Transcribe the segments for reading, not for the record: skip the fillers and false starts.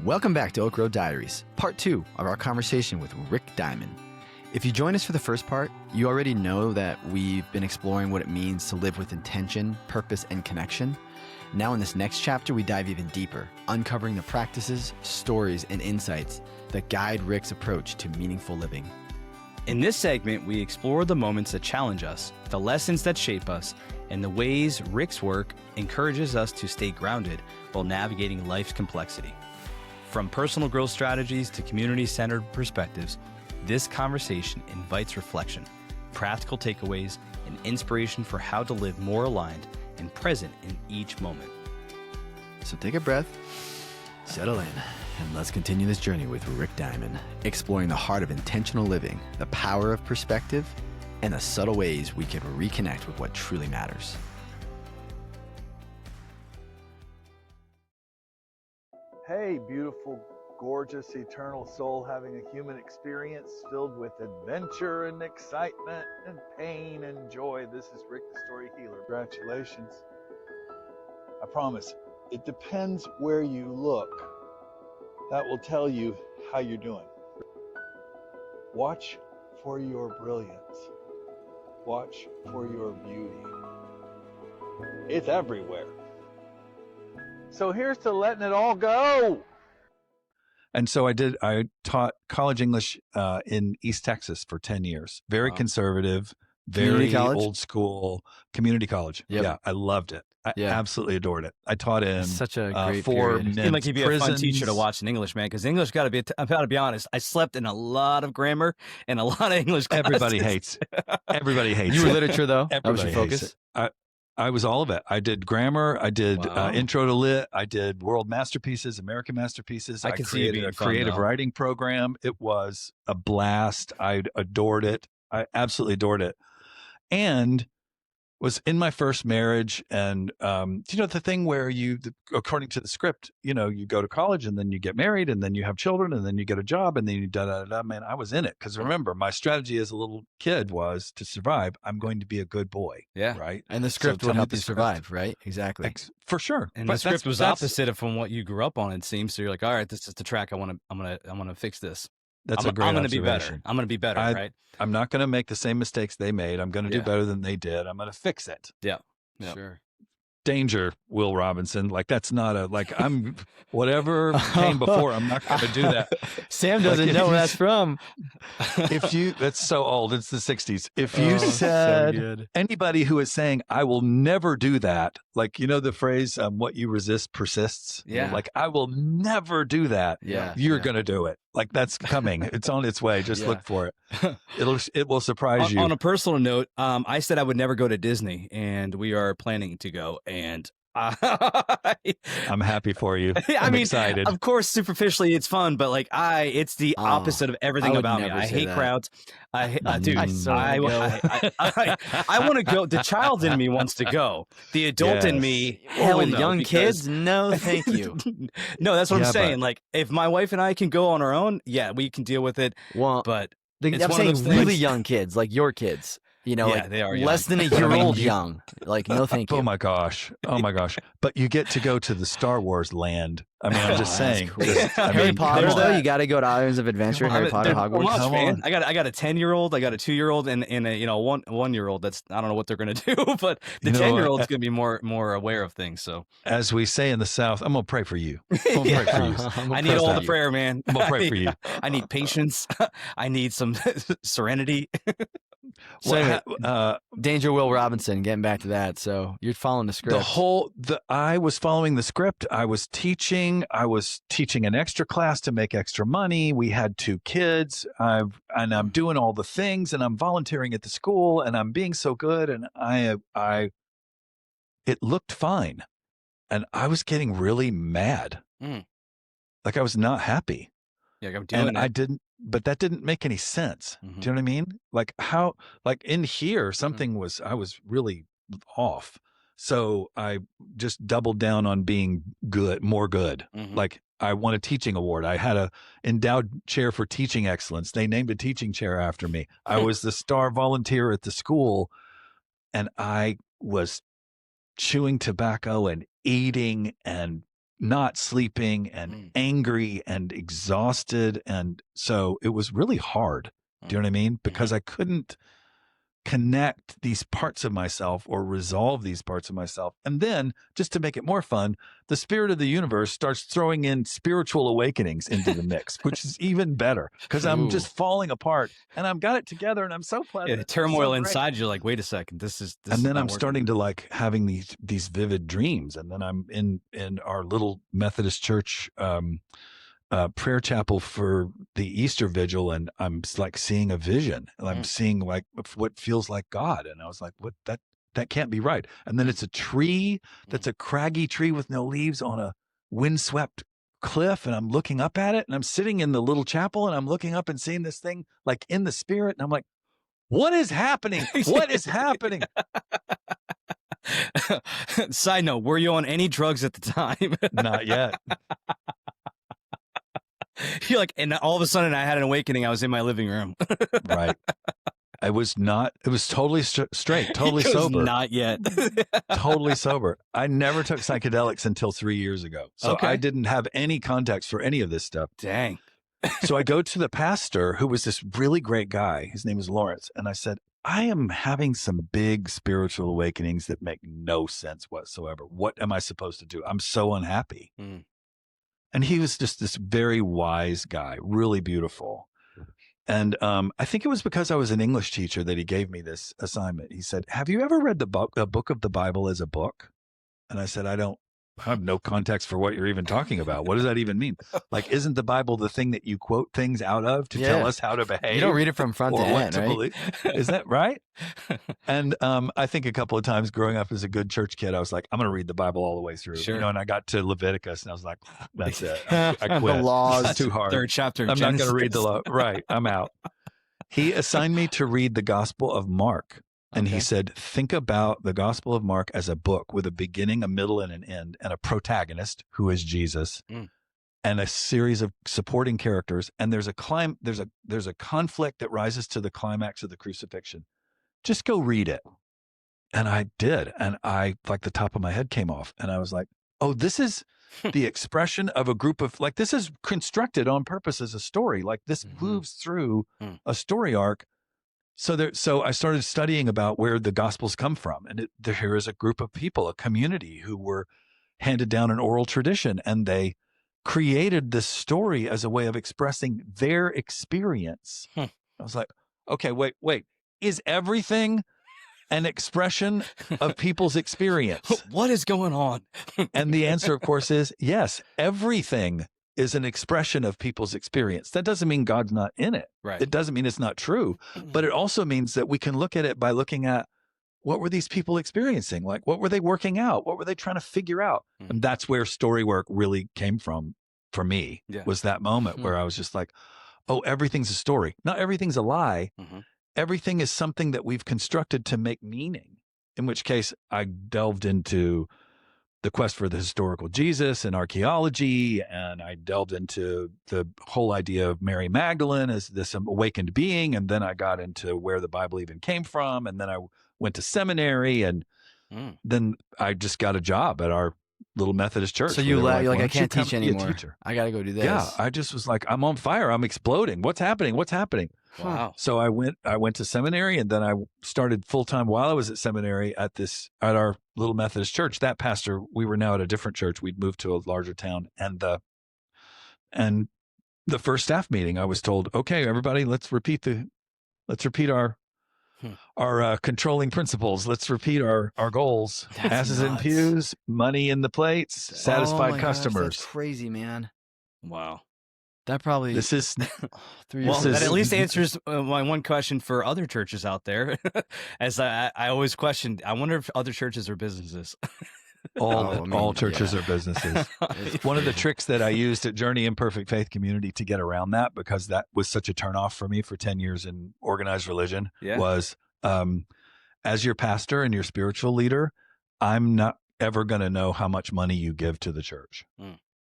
Welcome back to Oak Road Diaries, part 2 of our conversation with Rick Diamond. If you joined us for the first part, you already know that we've been exploring what it means to live with intention, purpose, and connection. Now in this next chapter, we dive even deeper, uncovering the practices, stories, and insights that guide Rick's approach to meaningful living. In this segment, we explore the moments that challenge us, the lessons that shape us, and the ways Rick's work encourages us to stay grounded while navigating life's complexity. From personal growth strategies to community-centered perspectives, this conversation invites reflection, practical takeaways, and inspiration for how to live more aligned and present in each moment. So take a breath, settle in, and let's continue this journey with Rick Diamond, exploring the heart of intentional living, the power of perspective, and the subtle ways we can reconnect with what truly matters. Hey, beautiful, gorgeous, eternal soul having a human experience filled with adventure and excitement and pain and joy. This is Rick the Story Healer. Congratulations. I promise, it depends where you look. That will tell you how you're doing. Watch for your brilliance. Watch for your beauty. It's everywhere. So here's to letting it all go. And so I taught college English in East Texas for 10 years. Very conservative, very old school community college. Yep. Yeah, I loved it. I absolutely adored it. I taught in such a great 4 period. men's Seemed like you'd be a fun teacher to prisons. watch in English, man, because English got to be, I've got to be honest, I slept in a lot of grammar and a lot of English classes. Everybody hates You were it. literature, though? That was your Everybody hates focus? it. I was all of it. I did grammar. I did Wow. intro to lit. I did world masterpieces, American masterpieces. I could see it created being a fun, creative though. writing program. It was a blast. I adored it. I absolutely adored it. And was in my first marriage. And, the thing where according to the script, you go to college and then you get married and then you have children and then you get a job and then you da-da-da-da. Man, I was in it. Because remember, my strategy as a little kid was to survive. I'm going to be a good boy. Yeah. Right. And the script So would tell me help the you script. survive, right? Exactly. For sure. And But the script was that's- opposite from what you grew up on, it seems. So you're like, all right, this is the track I'm gonna fix this. That's I'm a great gonna be better. observation. I'm gonna be better, right? I'm not going to make the same mistakes they made. I'm going to do Yeah. better than they did. I'm going to fix it. Yeah. Sure. Danger, Will Robinson. Like that's not I'm whatever came before. I'm not going to do that. Sam doesn't if know you- where that's from. That's so old. It's the 60s. If you Oh, so said good. anybody who is saying, I will never do that, like, the phrase, what you resist persists. Yeah. Like, I will never do that. Yeah. You're going to do it. Like that's coming. It's on its way. Just Yeah. look for it. It will surprise you. On a personal note, I said I would never go to Disney, and we are planning to go. And I'm happy for you. I I'm mean, excited. of course, superficially it's fun, but it's the opposite of everything I would about me. never I say hate that. crowds. Dude, I so wanna go. I want to go. The child in me wants to go. The adult in Yes. me, Hell, hell no, young because- kids? No, thank you. No, that's what Yeah, I'm saying. but- Like, if my wife and I can go on our own, yeah, we can deal with it. Well, But I'm it's one of saying those really things- young kids, like your kids. Yeah, they are young. less than a year I mean, old young. Like, no, thank you. Oh my gosh. But you get to go to the Star Wars land. I mean, I'm just Oh, that's saying. cool. I Harry mean, Potter, come on. though, you got to go to Islands of Adventure, Harry Potter, They're Hogwarts. much, Come man. on. I got a 10-year-old, I got a 2-year-old, and a 1-year-old. That's, I don't know what they're gonna do, but the You know 10-year-old's gonna be more aware of things. So As we say in the South, I'm going to pray for you. I'm going to pray for you. I need all the prayer, man. I'm gonna pray for you. I need patience. I need some serenity. So Well, anyway, Danger Will Robinson, getting back to that. So you're following the script. I was following the script. I was teaching an extra class to make extra money. We had 2 kids. I'm doing all the things, and I'm volunteering at the school, and I'm being so good. And it looked fine, and I was getting really mad. Like I was not happy. Yeah, I'm doing And it. but that didn't make any sense. Mhm. Do you know what I mean? Like in here, I was really off. So I just doubled down on being more good. Mhm. Like I won a teaching award. I had a endowed chair for teaching excellence. They named a teaching chair after me. I was the star volunteer at the school, and I was chewing tobacco and eating and not sleeping and angry and exhausted. And so it was really hard. Do you know what I mean? Because I couldn't connect these parts of myself or resolve these parts of myself. And then, just to make it more fun, the spirit of the universe starts throwing in spiritual awakenings into the mix, which is even better because I'm just falling apart and I've got it together and I'm so pleasant. Yeah, the turmoil inside you're like, wait a second, this is and then I'm working. starting to like having these vivid dreams. And then I'm in our little Methodist church prayer chapel for the Easter vigil, and I'm like seeing a vision, and I'm seeing like what feels like God, and I was like, what, that can't be right. And then it's a tree that's a craggy tree with no leaves on a windswept cliff, and I'm looking up at it, and I'm sitting in the little chapel, and I'm looking up and seeing this thing like in the spirit, and I'm like, what is happening? What is happening? Side note, were you on any drugs at the time? Not yet. You're like, and all of a sudden I had an awakening. I was in my living room. Right. It was totally straight, totally sober. Not yet. Totally sober. I never took psychedelics until 3 years ago. So I didn't have any context for any of this stuff. Dang. So I go to the pastor, who was this really great guy. His name was Lawrence. And I said, I am having some big spiritual awakenings that make no sense whatsoever. What am I supposed to do? I'm so unhappy. And he was just this very wise guy, really beautiful. And I think it was because I was an English teacher that he gave me this assignment. He said, have you ever read a book of the Bible as a book? And I said, I have no context for what you're even talking about. What does that even mean? Like, isn't the Bible the thing that you quote things out of to tell us how to behave? You don't read it from front to end, right? Believe? Is that right? And I think a couple of times growing up as a good church kid, I was like, I'm going to read the Bible all the way through. Sure. And I got to Leviticus and I was like, that's it. I quit. The laws. It's too hard. Third chapter. I'm not going to read the law. Right. I'm out. He assigned me to read the Gospel of Mark. And he said, think about the Gospel of Mark as a book with a beginning, a middle, and an end, and a protagonist who is Jesus, and a series of supporting characters. And there's a conflict that rises to the climax of the crucifixion. Just go read it. And I did. And like the top of my head came off. And I was like, oh, this is the expression of a group of, like, this is constructed on purpose as a story. Like, this moves through a story arc. So I started studying about where the Gospels come from. And here is a group of people, a community who were handed down an oral tradition, and they created this story as a way of expressing their experience. I was like, okay, wait. Is everything an expression of people's experience? What is going on? And the answer, of course, is yes. Everything is an expression of people's experience. That doesn't mean God's not in it. Right. It doesn't mean it's not true, but it also means that we can look at it by looking at what were these people experiencing? Like, what were they working out? What were they trying to figure out? And that's where story work really came from for me, was that moment where I was just like, oh, everything's a story. Not everything's a lie. Everything is something that we've constructed to make meaning, in which case I delved into the quest for the historical Jesus and archaeology. And I delved into the whole idea of Mary Magdalene as this awakened being. And then I got into where the Bible even came from. And then I went to seminary, and then I just got a job at our little Methodist church. So you're like, I can't teach anymore. I got to go do this. Yeah. I just was like, I'm on fire. I'm exploding. What's happening? Wow. So I went to seminary, and then I started full-time while I was at seminary at our little Methodist church. That pastor, we were now at a different church. We'd moved to a larger town, and the first staff meeting, I was told, okay, everybody, let's repeat our controlling principles. Let's repeat our goals. Asses in pews, money in the plates, satisfied customers. Gosh, that's crazy, man. Wow. That probably this is 3 well, years. that at least answers my one question for other churches out there. As I always questioned, I wonder if other churches are businesses. All churches are businesses. One of the tricks that I used at Journey Imperfect Faith Community to get around that, because that was such a turnoff for me for 10 years in organized religion, was as your pastor and your spiritual leader, I'm not ever going to know how much money you give to the church.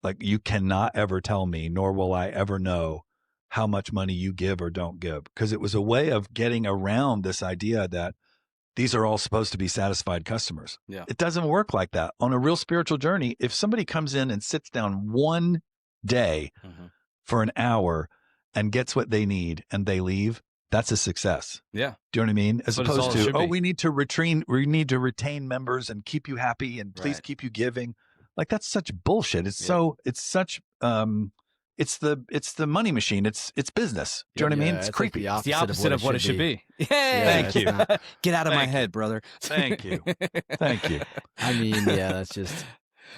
Like, you cannot ever tell me, nor will I ever know how much money you give or don't give, because it was a way of getting around this idea that these are all supposed to be satisfied customers. Yeah. It doesn't work like that. On a real spiritual journey, if somebody comes in and sits down one day for an hour and gets what they need and they leave, that's a success. Yeah. Do you know what I mean? As But it's all opposed it to, should be. we need to retain members and keep you happy and please keep you giving. Like, that's such bullshit. It's it's the money machine. It's business. Do you know what I mean? It's creepy. It's the opposite of what it should be. Yeah, thank you. Get out of my Thank head, brother. Thank you. Thank you. I mean, yeah, that's just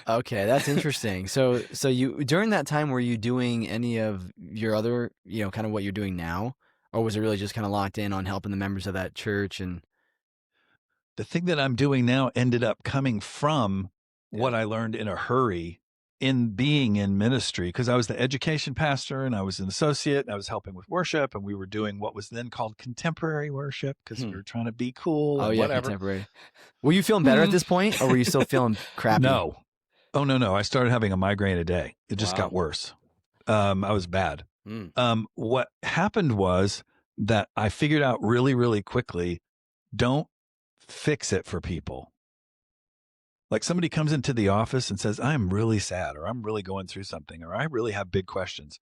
okay. That's interesting. So you during that time, were you doing any of your other, kind of what you're doing now, or was it really just kind of locked in on helping the members of that church? And the thing that I'm doing now ended up coming from what I learned in a hurry in being in ministry, because I was the education pastor and I was an associate and I was helping with worship, and we were doing what was then called contemporary worship because we were trying to be cool. Oh, and yeah, whatever. contemporary. Were you feeling better at this point, or were you still feeling crappy? No. Oh, no. I started having a migraine a day. It just got worse. I was bad. What happened was that I figured out really, really quickly, don't fix it for people. Like, somebody comes into the office and says, I'm really sad, or I'm really going through something, or I really have big questions.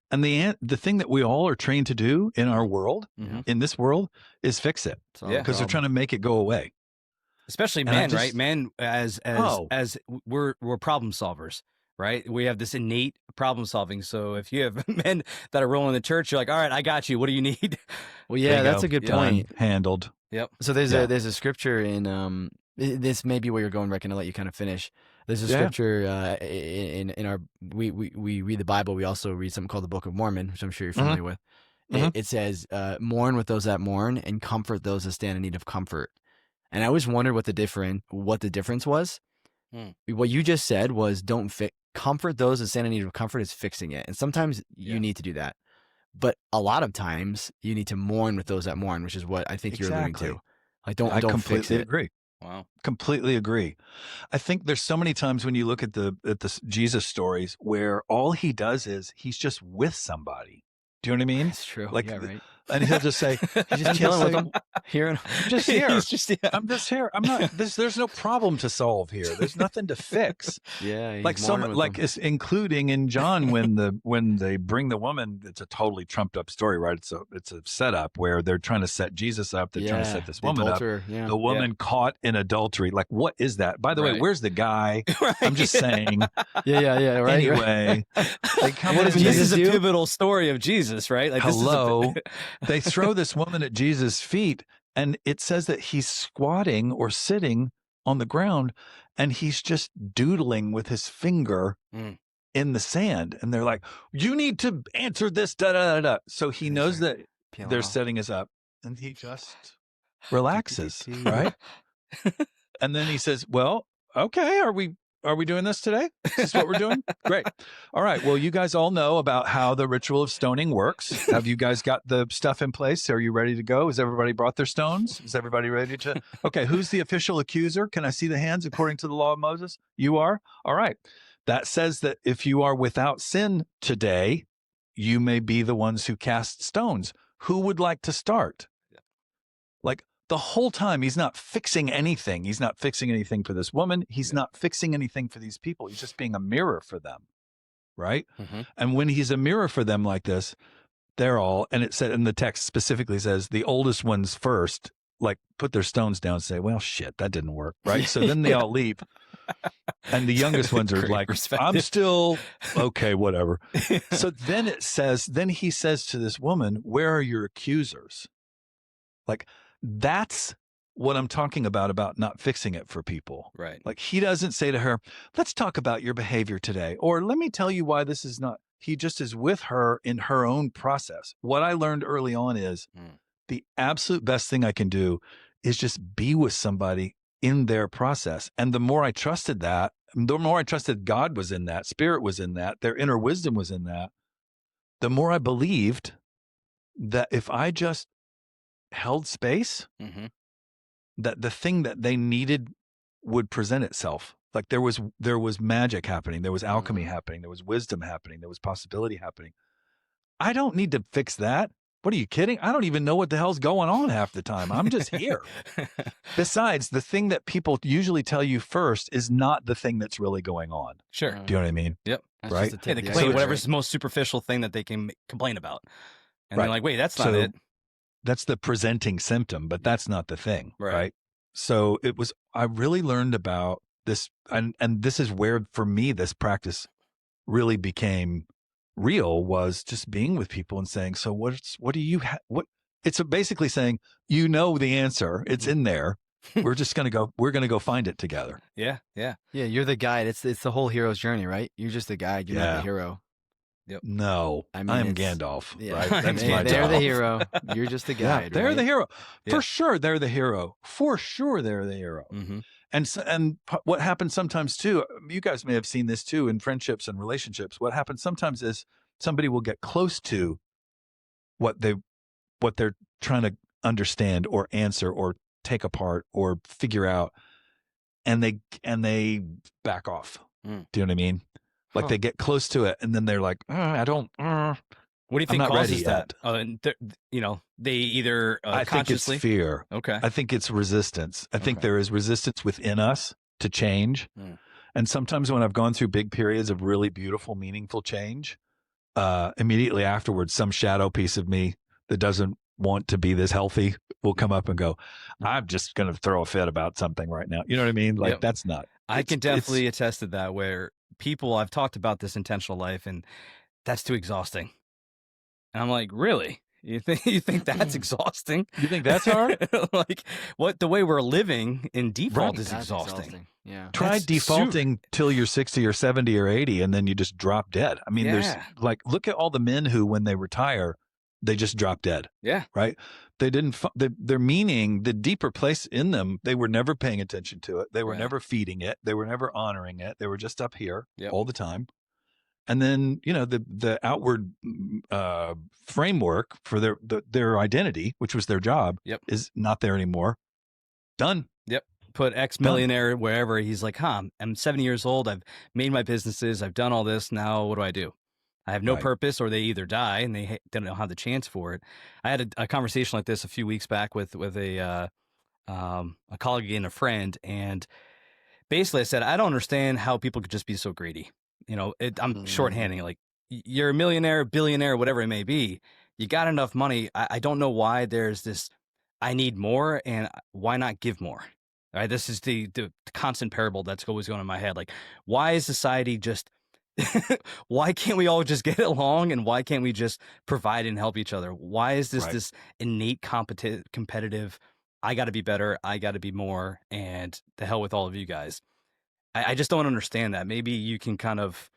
And the thing that we all are trained to do in our world, in this world, is fix it. Because they're trying to make it go away. Especially men, right? Men as we're problem solvers, right? We have this innate problem solving. So if you have men that are rolling the church, you're like, all right, I got you. What do you need? Well, yeah, that's a good point. Handled. Yep. So there's a scripture in this may be where you're going, Rick, and I'll let you kind of finish. There's a scripture in our we read the Bible. We also read something called the Book of Mormon, which I'm sure you're familiar with. It says, "Mourn with those that mourn, and comfort those that stand in need of comfort." And I always wondered what the difference was. What you just said was, don't comfort those that stand in need of comfort is fixing it, and sometimes you need to do that. But a lot of times you need to mourn with those that mourn, which is what I think you're alluding to. Like, don't fix it. Agree. Wow. Completely agree. I think there's so many times when you look at the Jesus stories where all he does is he's just with somebody. Do you know what I mean? That's true. Like, yeah, right. And he'll just say, he's just chilling with them, hearing. I'm just here. He's just, I'm just here. I'm not. There's no problem to solve here. There's nothing to fix. Yeah, like it's including in John when they bring the woman. It's a totally trumped up story, right? It's a setup where they're trying to set Jesus up. They're trying to set this woman up. Yeah. The woman caught in adultery. Like, what is that? By the way, where's the guy? I'm just saying. Yeah. Right. Anyway, they come what in. this is a pivotal story of Jesus, right? Like, hello. They throw this woman at Jesus' feet, and it says that he's squatting or sitting on the ground, and he's just doodling with his finger in the sand. And they're like, you need to answer this, da-da-da-da. So he knows that they're setting us up, and he just relaxes, right? And then he says, well, okay, are we doing this today? Is this what we're doing? Great. All right. Well, you guys all know about how the ritual of stoning works. Have you guys got the stuff in place? Are you ready to go? Has everybody brought their stones? Is everybody ready to? Okay. Who's the official accuser? Can I see the hands according to the law of Moses? You are? All right. That says that if you are without sin today, you may be the ones who cast stones. Who would like to start? Like, the whole time, he's not fixing anything. He's not fixing anything for this woman. He's not fixing anything for these people. He's just being a mirror for them, right? And when he's a mirror for them like this, they're all, and it said, and the text specifically says, the oldest ones first, like, put their stones down and say, well, shit, that didn't work, right? So then they all leave. And the youngest ones are like, I'm still, okay, whatever. So then then he says to this woman, where are your accusers? Like, that's what I'm talking about not fixing it for people. Right. Like, he doesn't say to her, let's talk about your behavior today, or let me tell you why this is not. He just is with her in her own process. What I learned early on is the absolute best thing I can do is just be with somebody in their process. And the more I trusted that, the more I trusted God was in that, Spirit was in that, their inner wisdom was in that, the more I believed that if I just held space, that the thing that they needed would present itself. Like, there was magic happening. There was alchemy happening. There was wisdom happening. There was possibility happening. I don't need to fix that. what are you kidding? I don't even know what the hell's going on half the time. I'm just here. Besides, the thing that people usually tell you first is not the thing that's really going on. Sure. Do you know what I mean? Yep. That's Right? just the Yeah, tip they of the complain iceberg, whatever's right? the most superficial thing that they can complain about. And Right. they're like, wait, that's not So it. that's the presenting symptom, but that's not the thing. Right. Right. So I really learned about this. And this is where, for me, this practice really became real, was just being with people and saying, so what do you what it's basically saying, you know, the answer, it's in there. We're going to go find it together. Yeah. Yeah. Yeah, you're the guide. It's the whole hero's journey, right? You're just the guide. You're not Yeah. the hero. No, I mean, I'm it's- Gandalf, Yeah. right? That's They- my they're job. the hero. You're just the Yeah, guide. they're right? the hero. Yeah. For sure, they're the hero. For sure, they're the hero. Mm-hmm. And what happens sometimes too, you guys may have seen this too in friendships and relationships. What happens sometimes is somebody will get close to what they're trying to understand or answer or take apart or figure out, and they back off. Mm. Do you know what I mean? Like Huh. they get close to it and then they're like, I don't. What do you I'm think not causes ready that? yet. They either I think it's consciously. fear. Okay. I think it's resistance. I think Okay. there is resistance within us to change. Mm. And sometimes when I've gone through big periods of really beautiful, meaningful change, immediately afterwards, some shadow piece of me that doesn't want to be this healthy will come up and go, I'm just going to throw a fit about something right now. You know what I mean? Like Yep. that's not. I it's- can it's- definitely attest to that, where people, I've talked about this intentional life, and that's too exhausting. And I'm like, really? You think that's exhausting? You think that's hard? Like, the way we're living in default Right. is That's exhausting. Yeah. Try That's defaulting till you're 60 or 70 or 80 and then you just drop dead. I mean, there's Yeah. like, look at all the men who, when they retire, they just drop dead. Yeah. Right. They didn't, their meaning, the deeper place in them, they were never paying attention to it. They were Right. never feeding it. They were never honoring it. They were just up here Yep. all the time. And then, you know, the outward framework for their identity, which was their job, Yep. is not there anymore. Done. Put X millionaire wherever. He's like, I'm 70 years old. I've made my businesses. I've done all this. Now what do? I have no Right. purpose, or they either die and they don't know how the chance for it. I had a conversation like this a few weeks back with a colleague and a friend, and basically I said, I don't understand how people could just be so greedy. You know, I'm shorthanding, like, you're a millionaire, billionaire, whatever it may be. You got enough money. I don't know why there's this, I need more, and why not give more? All right, this is the constant parable that's always going in my head. Like, why is society just, why can't we all just get along, and why can't we just provide and help each other? Why is this Right. this innate competitive, I got to be better, I got to be more, and the hell with all of you guys? I just don't understand that. Maybe you can kind of.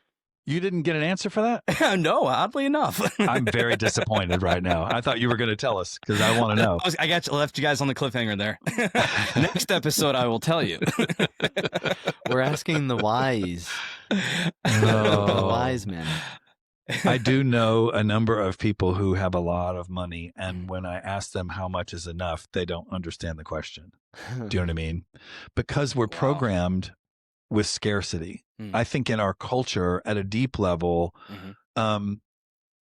You didn't get an answer for that? No, oddly enough. I'm very disappointed right now. I thought you were going to tell us because I want to know. I left you guys on the cliffhanger there. Next episode, I will tell you. We're asking the wise. The Oh. wise men. I do know a number of people who have a lot of money, and when I ask them how much is enough, they don't understand the question. Do you know what I mean? Because we're Wow. programmed with scarcity. Mm. I think in our culture at a deep level, Mhm.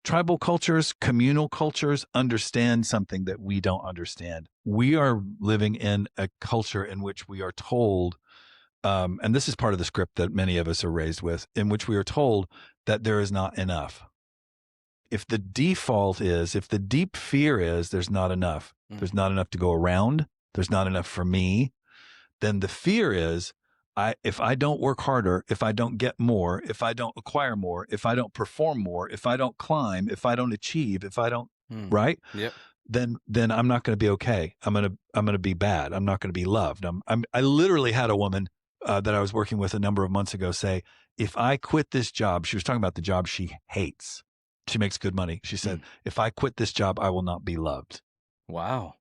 tribal cultures, communal cultures understand something that we don't understand. We are living in a culture in which we are told, and this is part of the script that many of us are raised with, in which we are told that there is not enough. If the deep fear is there's not enough, Mm. there's not enough to go around, there's not enough for me, then the fear is, if I don't work harder, if I don't get more, if I don't acquire more, if I don't perform more, if I don't climb, if I don't achieve, if I don't, Mm. right? Yep. Then I'm not going to be okay. I'm going to be bad. I'm not going to be loved. I literally had a woman that I was working with a number of months ago say, if I quit this job, she was talking about the job she hates. She makes good money. She said, if I quit this job, I will not be loved. Wow.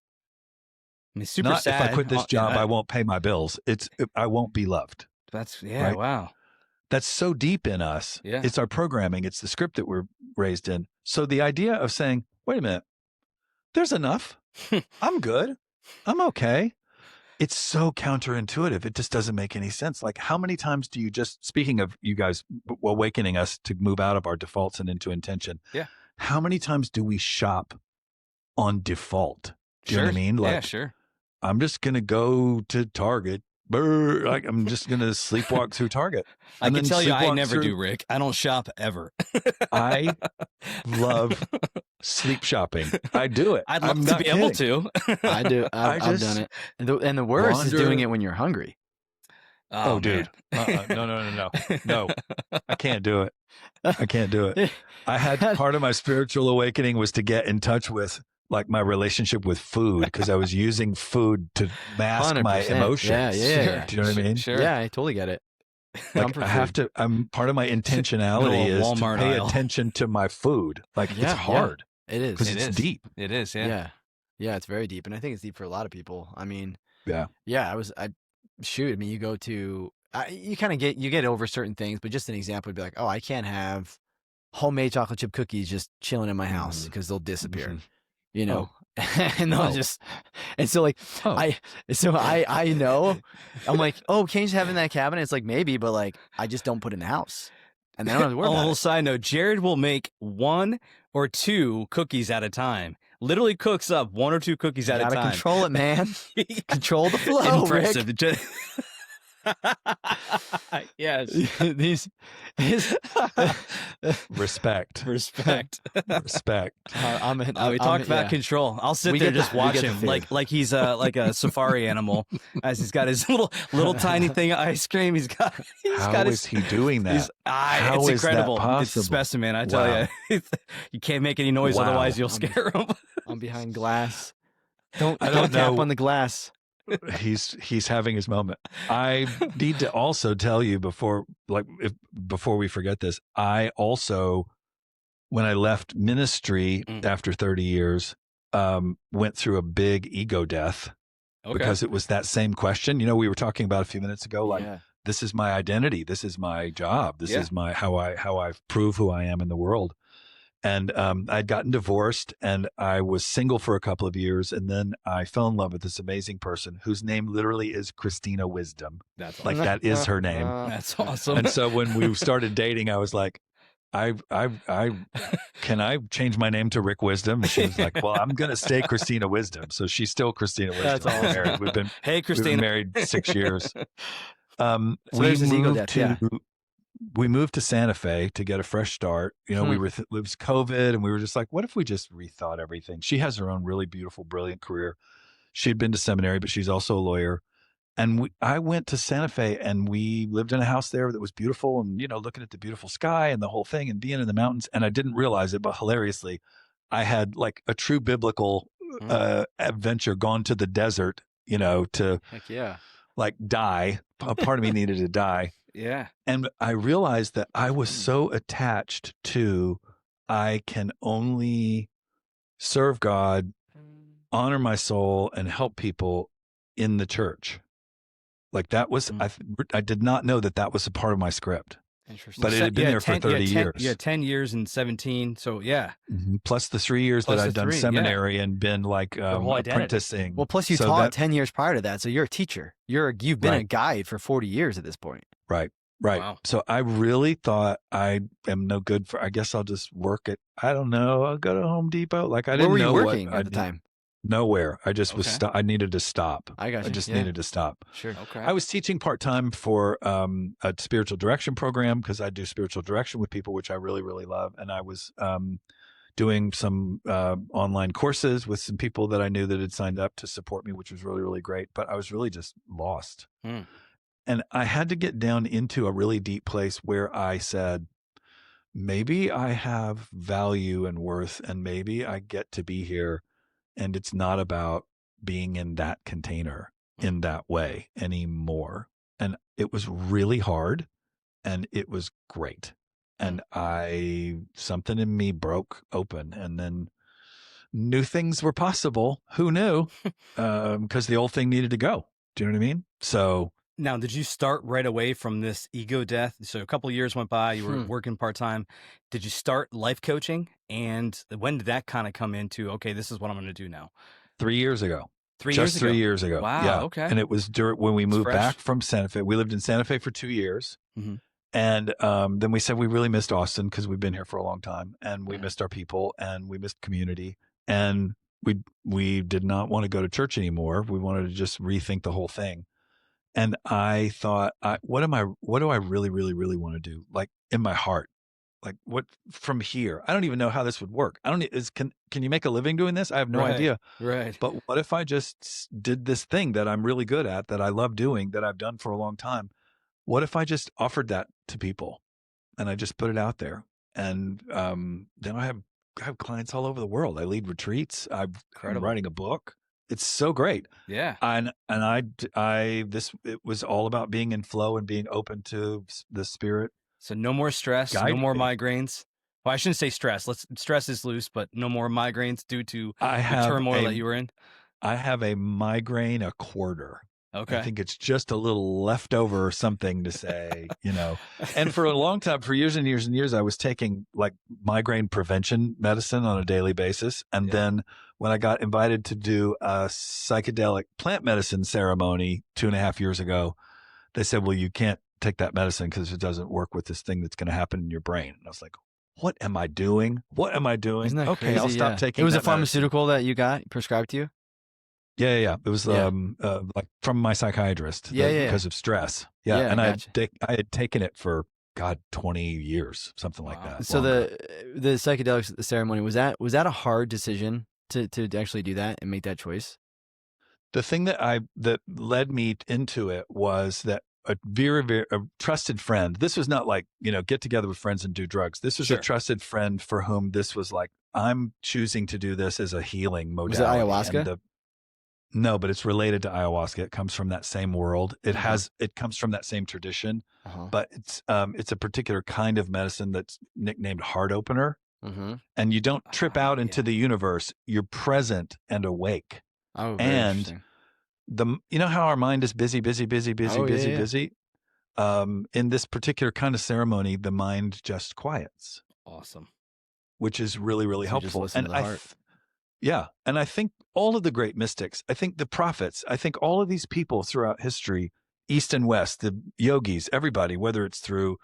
I mean, super Not sad. if I quit this job, Yeah, I won't pay my bills. I won't be loved. That's yeah. Right? Wow. That's so deep in us. Yeah. It's our programming. It's the script that we're raised in. So the idea of saying, wait a minute, there's enough. I'm good. I'm okay. It's so counterintuitive. It just doesn't make any sense. Like, how many times do you just, speaking of you guys awakening us to move out of our defaults and into intention. Yeah. How many times do we shop on default. Do you know what I mean? Like, yeah, sure. I'm just going to go to Target. Like, I'm just going to sleepwalk through Target. I can tell you, I sleepwalk never do, Rick. I don't shop ever. I love sleep shopping. I do it. I'd I'm love to not be kidding. able to. I do. I've done it. And the worst is doing it when you're hungry. Oh, dude. No. I can't do it. I can't do it. I had part of my spiritual awakening was to get in touch with like my relationship with food, because I was using food to mask my 100%. emotions. Yeah. Do you know what I mean? Sure. Yeah, I totally get it. Like I have to, part of my intentionality is Walmart to pay aisle. attention to my food. Like it's hard It is. because it's deep. It is, yeah. Yeah, it's very deep. And I think it's deep for a lot of people. I mean, Yeah. I mean, you go to, you kind of get over certain things, but just an example would be like, oh, I can't have homemade chocolate chip cookies just chilling in my house because they'll disappear, you know? And they'll and so like, I know, I'm like, oh, can't you just have it in that cabinet? It's like, maybe, but like, I just don't put it in the house. And then I don't have to worry A about little it. side note, Jared will make 1 or 2 cookies at a time. Literally cooks up 1 or 2 cookies at a Gotta time. control it, man. Control the flow, Impressive. Rick. Yes. Respect. Respect. Respect. We talked about control. I'll sit there just watch him like he's like a safari animal, as he's got his little tiny thing of ice cream. How is he doing that? It's incredible. It's a specimen, I tell you. You can't make any noise, otherwise you'll scare him. I'm behind glass. Don't know. tap on the glass. He's having his moment. I need to also tell you before we forget this, I also, when I left ministry after 30 years, went through a big ego death because it was that same question. You know, we were talking about a few minutes ago, like, this is my identity. This is my job. This is my, how I prove who I am in the world. And I'd gotten divorced and I was single for a couple of years. And then I fell in love with this amazing person whose name literally is Christina Wisdom. That's awesome. Like that is her name. That's awesome. And so when we started dating, I was like, can I change my name to Rick Wisdom? And she was like, well, I'm going to stay Christina Wisdom. So she's still Christina Wisdom. That's awesome. Married. We've been Christina. married 6 years. So there's his ego death, we moved to Santa Fe to get a fresh start. You know, it was COVID and we were just like, what if we just rethought everything? She has her own really beautiful, brilliant career. She'd been to seminary, but she's also a lawyer. And I went to Santa Fe and we lived in a house there that was beautiful and, you know, looking at the beautiful sky and the whole thing and being in the mountains. And I didn't realize it, but hilariously, I had like a true biblical adventure, gone to the desert, you know, to like die. A part of me needed to die. Yeah. And I realized that I was so attached to, I can only serve God, honor my soul, and help people in the church. Like that was, I did not know that was a part of my script. Interesting. But it had been there for 30 years. Yeah, 10 years and 17. So yeah. Plus the 3 years that I'd done seminary and been like apprenticing. Well, plus you taught 10 years prior to that. So you're a teacher. You've been a guide for 40 years at this point. Right. Wow. So I really thought I am no good I guess I'll just work at, I don't know, I'll go to Home Depot. Like I didn't know. Where were you working at the time? Nowhere. I just was, I needed to stop. I got you. I just needed to stop. Sure. Okay. I was teaching part-time for a spiritual direction program because I do spiritual direction with people, which I really, really love. And I was doing some online courses with some people that I knew that had signed up to support me, which was really, really great. But I was really just lost. And I had to get down into a really deep place where I said, maybe I have value and worth, and maybe I get to be here. And it's not about being in that container in that way anymore. And it was really hard and it was great. And something in me broke open and then new things were possible. Who knew? Because the old thing needed to go. Do you know what I mean? So now, did you start right away from this ego death? So a couple of years went by, you were working part-time. Did you start life coaching? And when did that kind of come into, okay, this is what I'm going to do now? 3 years ago. 3 years ago? 3 years ago. Wow, yeah. okay. And it was when we moved back from Santa Fe. We lived in Santa Fe for 2 years. And then we said we really missed Austin because we've been here for a long time. And we missed our people and we missed community. And we did not want to go to church anymore. We wanted to just rethink the whole thing. And I thought, what do I really, really, really want to do? Like in my heart, like what from here? I don't even know how this would work. I don't, can you make a living doing this? I have no idea. Right. But what if I just did this thing that I'm really good at, that I love doing, that I've done for a long time? What if I just offered that to people and I just put it out there? And then I have clients all over the world. I lead retreats. I'm writing a book. It's so great. Yeah. And it was all about being in flow and being open to the spirit. So no more stress, no more migraines. Well, I shouldn't say stress. Stress is loose, but no more migraines due to the turmoil that you were in. I have a migraine a quarter. Okay. I think it's just a little leftover or something to say, And for a long time, for years and years and years, I was taking like migraine prevention medicine on a daily basis. And then when I got invited to do a psychedelic plant medicine ceremony 2.5 years ago, they said, well, you can't take that medicine because it doesn't work with this thing that's going to happen in your brain. And I was like, what am I doing? What am I doing? Isn't that okay, crazy? I'll stop taking it. Was that a pharmaceutical medicine. that you got prescribed to you? Yeah. It was like from my psychiatrist because of stress. Yeah. And gotcha. I had taken it for 20 years, something like that. So longer. the psychedelics ceremony, was that a hard decision to actually do that and make that choice? The thing that led me into it was that a very, very trusted friend. This was not like, get together with friends and do drugs. This was a trusted friend for whom this was like, I'm choosing to do this as a healing modality. Was it ayahuasca? No, but it's related to ayahuasca. It comes from that same world. It comes from that same tradition, but it's a particular kind of medicine that's nicknamed heart opener. And you don't trip out into the universe. You're present and awake. Oh, very interesting. How our mind is busy. In this particular kind of ceremony, the mind just quiets. Awesome. Which is really, really helpful. And and I think all of the great mystics, I think the prophets, I think all of these people throughout history, East and West, the yogis, everybody, whether it's through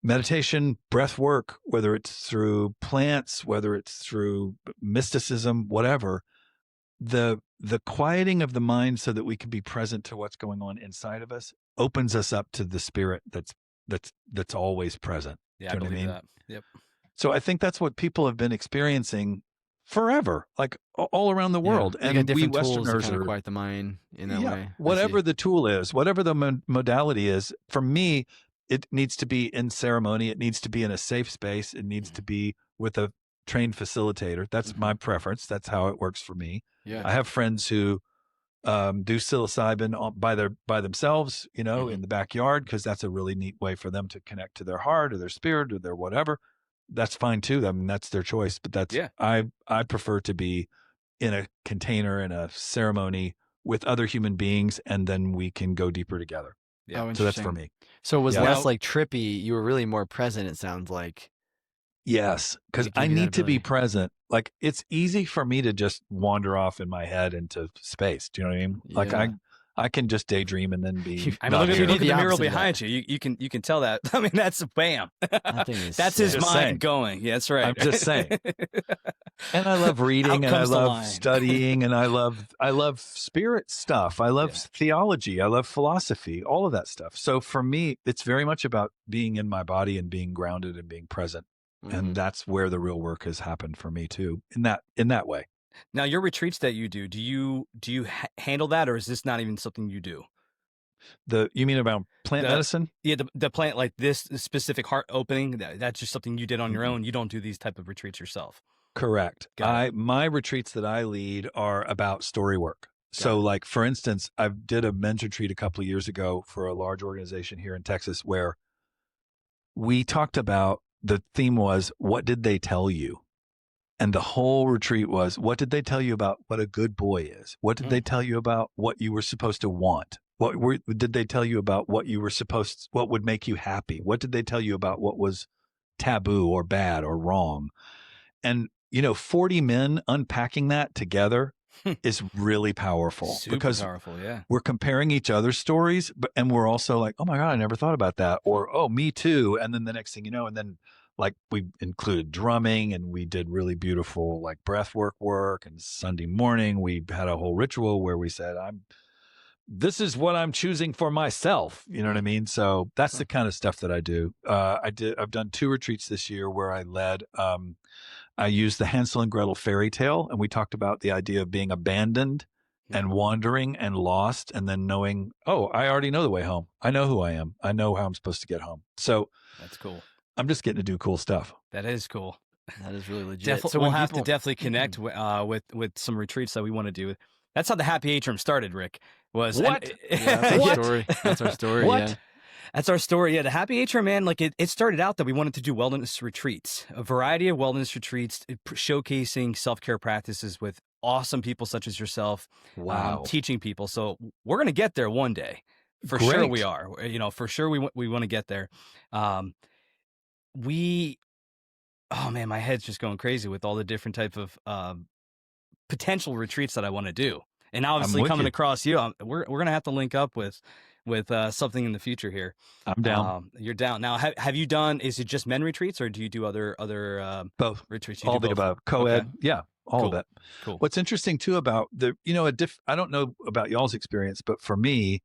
meditation, breath work, whether it's through plants, whether it's through mysticism, whatever, the quieting of the mind so that we can be present to what's going on inside of us opens us up to the spirit that's always present. Yeah, I believe that. Yep. So I think that's what people have been experiencing forever, like all around the world. And we Westerners are quiet the mind in that way. Whatever the tool is, whatever the modality is, for me, it needs to be in ceremony. It needs to be in a safe space. It needs to be with a trained facilitator. That's my preference. That's how it works for me. Yeah. I have friends who do psilocybin by themselves, in the backyard, because that's a really neat way for them to connect to their heart or their spirit or their whatever. That's fine too. I mean, that's their choice, but I prefer to be in a container, in a ceremony with other human beings, and then we can go deeper together. Yeah. So that's for me. So it was less like trippy. You were really more present, it sounds like. Yes, because I need to be present. Like, it's easy for me to just wander off in my head into space. Do you know what I mean? Yeah. Like I can just daydream and then be. I mean, look at the mural behind you. You can tell that. I mean, that's bam. That's his mind going. Yeah, that's right. I'm just saying. And I love reading, and I love studying, and I love spirit stuff. I love theology. I love philosophy. All of that stuff. So for me, it's very much about being in my body and being grounded and being present. And that's where the real work has happened for me too. In that way. Now, your retreats that you do you handle that, or is this not even something you do? You mean about plant medicine? Yeah, the plant, like this specific heart opening, that's just something you did on your own. You don't do these type of retreats yourself. Correct. My retreats that I lead are about story work. So like, for instance, I did a men's retreat a couple of years ago for a large organization here in Texas where we talked about, the theme was, what did they tell you? And the whole retreat was, what did they tell you about what a good boy is? What did they tell you about what you were supposed to want? Did they tell you about what would make you happy? What did they tell you about what was taboo or bad or wrong? And, 40 men unpacking that together is really powerful. Super powerful, yeah. We're comparing each other's stories, and we're also like, oh my God, I never thought about that. Or, oh, me too. And then the next thing you know, and then like we included drumming, and we did really beautiful like breath work. And Sunday morning we had a whole ritual where we said, this is what I'm choosing for myself. You know what I mean? So that's the kind of stuff that I do. I've done 2 retreats this year where I led, I used the Hansel and Gretel fairy tale, and we talked about the idea of being abandoned and wandering and lost, and then knowing, oh, I already know the way home. I know who I am. I know how I'm supposed to get home. So That's cool. I'm just getting to do cool stuff. That is cool. That is really legit. So we'll have to definitely connect with some retreats that we want to do. That's how the Happy Atrium started, Rick. Was what? That's our story. That's our story. What? Yeah. That's our story. Yeah, the Happy Atrium, man, like it started out that we wanted to do wellness retreats, a variety of wellness retreats, showcasing self-care practices with awesome people such as yourself, Wow. teaching people. So we're going to get there one day. For sure we are. You know, for sure we want to get there. Oh man, my head's just going crazy with all the different type of potential retreats that I want to do. And obviously coming across you, we're going to have to link up with something in the future here. I'm down. You're down. Now, have you done, is it just men retreats, or do you do other both retreats? All the above. Co-ed. Okay. Yeah. All Cool. of it. Cool. What's interesting too about I don't know about y'all's experience, but for me,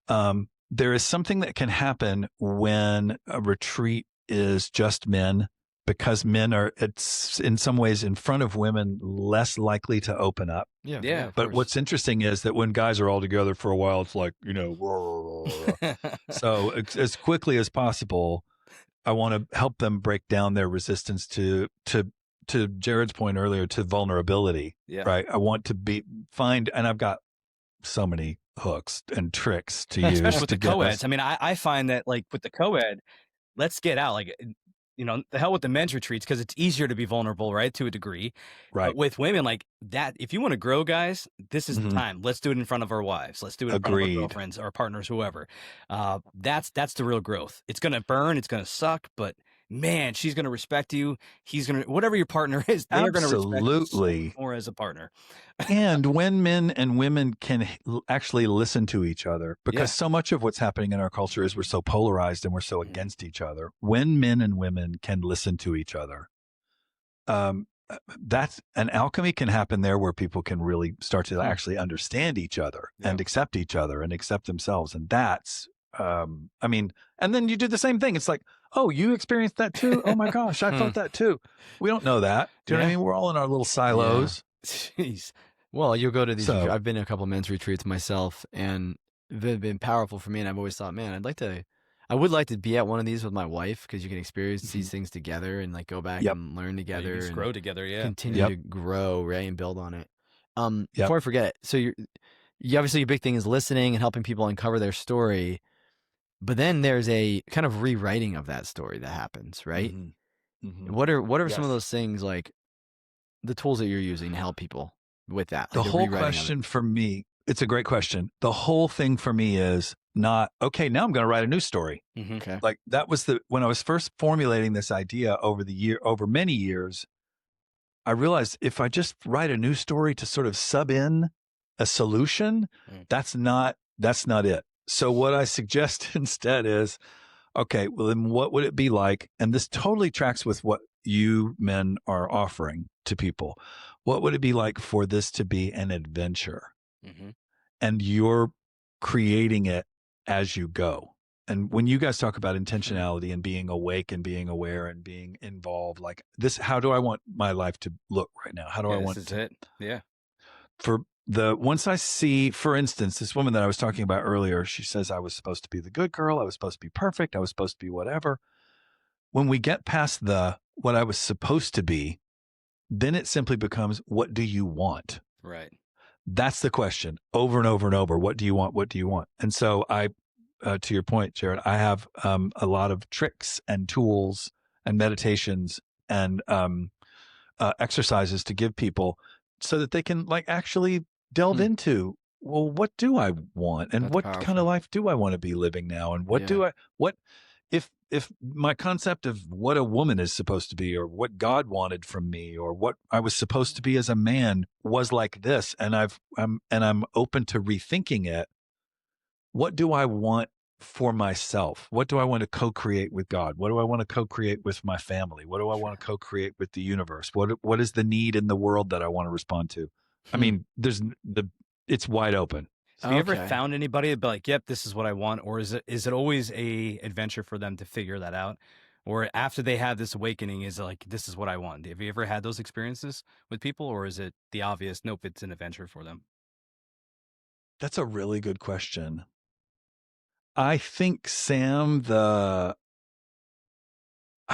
there is something that can happen when a retreat is just men, because men are, it's in some ways in front of women less likely to open up. Yeah. But what's interesting is that when guys are all together for a while, it's like, so as quickly as possible, I want to help them break down their resistance to Jared's point earlier, to vulnerability. Yeah. Right. I want to and I've got so many hooks and tricks to use. Especially with to the co-eds. I mean, I find that like with the co-ed, let's get out. Like, you know, the hell with the men's retreats, because it's easier to be vulnerable, right? To a degree. Right. But with women, like that, if you want to grow, guys, this is the time. Let's do it in front of our wives. Let's do it in front of our girlfriends, our partners, whoever. That's the real growth. It's going to burn. It's going to suck. But man, she's going to respect you. He's going to, whatever your partner is, they're going to respect you so more as a partner. And when men and women can actually listen to each other, because so much of what's happening in our culture is we're so polarized and we're so against each other. When men and women can listen to each other, that's an alchemy can happen there, where people can really start to actually understand each other and accept each other and accept themselves. And that's, and then you do the same thing. It's like, oh, you experienced that too? Oh my gosh, I felt that too. We don't know that. Do you know what I mean? We're all in our little silos. Jeez. Well, you'll go to these. I've been to a couple of men's retreats myself, and they've been powerful for me. And I've always thought, man, I would like to be at one of these with my wife, because you can experience these things together and like go back and learn together and grow together. Yeah. Continue to grow, right, and build on it. Before I forget, so you obviously your big thing is listening and helping people uncover their story, but then there's a kind of rewriting of that story that happens, right? What are some of those things, like the tools that you're using to help people with that? Like the whole question for me, it's a great question. The whole thing for me is not, okay, now I'm going to write a new story. Okay. Like that was when I was first formulating this idea over many years, I realized if I just write a new story to sort of sub in a solution, that's not it. So what I suggest instead is, okay, well then what would it be like? And this totally tracks with what you men are offering to people. What would it be like for this to be an adventure? And you're creating it as you go. And when you guys talk about intentionality and being awake and being aware and being involved, like this, how do I want my life to look right now? How do I want this is it? Yeah. Once I see, for instance, this woman that I was talking about earlier, she says, I was supposed to be the good girl. I was supposed to be perfect. I was supposed to be whatever. When we get past what I was supposed to be, then it simply becomes, what do you want? Right. That's the question over and over and over. What do you want? What do you want? And so to your point, Jared, I have a lot of tricks and tools and meditations and exercises to give people so that they can like actually delve into, well, what do I want? And what kind of life do I want to be living now? And if my concept of what a woman is supposed to be, or what God wanted from me, or what I was supposed to be as a man was like this, and I'm open to rethinking it. What do I want for myself? What do I want to co-create with God? What do I want to co-create with my family? What do I want to co-create with the universe? What is the need in the world that I want to respond to? I mean, it's wide open. So have you ever Okay. found anybody that'd be like, yep, this is what I want? Or is it always a adventure for them to figure that out? Or after they have this awakening, is it like, this is what I want? Have you ever had those experiences with people? Or is it the obvious, nope, it's an adventure for them? That's a really good question. I think, Sam, I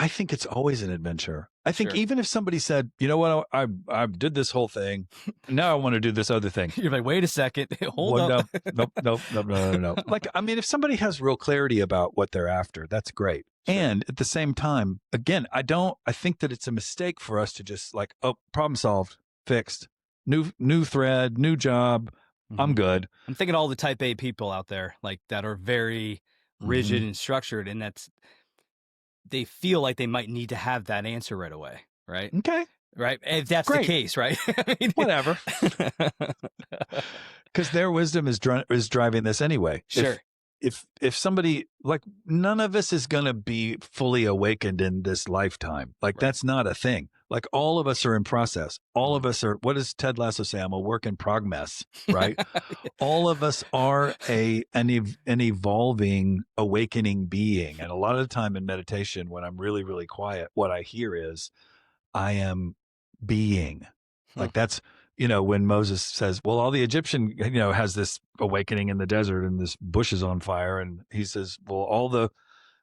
think it's always an adventure. I think Sure. even if somebody said, you know what, I did this whole thing. Now I want to do this other thing. You're like, wait a second, hold up. No. Like, I mean, if somebody has real clarity about what they're after, that's great. Sure. And at the same time, again, I think that it's a mistake for us to just like, oh, problem solved, fixed, new thread, new job. I'm good. I'm thinking all the type A people out there, like that are very rigid and structured, and they feel like they might need to have that answer right away, right? Okay. Right? If that's Great. the case, right? I mean, Whatever. Because their wisdom is driving this anyway. Sure. If somebody, like, none of us is going to be fully awakened in this lifetime. Like, that's not a thing. Like, all of us are in process. All of us are, what does Ted Lasso say? I'm a work in progress, right? All of us are an evolving, awakening being. And a lot of the time in meditation, when I'm really, really quiet, what I hear is, I am being. Like, that's, when Moses says, well, all the Egyptian, has this awakening in the desert and this bush is on fire. And he says, well, all the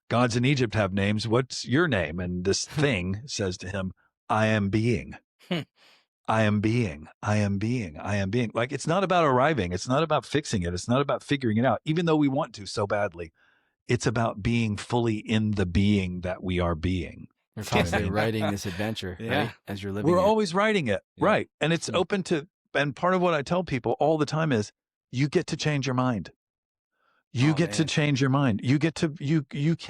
gods in Egypt have names. What's your name? And this thing says to him, I am being. I am being. I am being. I am being. Like, it's not about arriving. It's not about fixing it. It's not about figuring it out, even though we want to so badly. It's about being fully in the being that we are being. You're constantly writing this adventure, right? As you're living We're it. always writing it, right? And it's open to, and part of what I tell people all the time is, you get to change your mind. You get to change your mind. You get to, What's if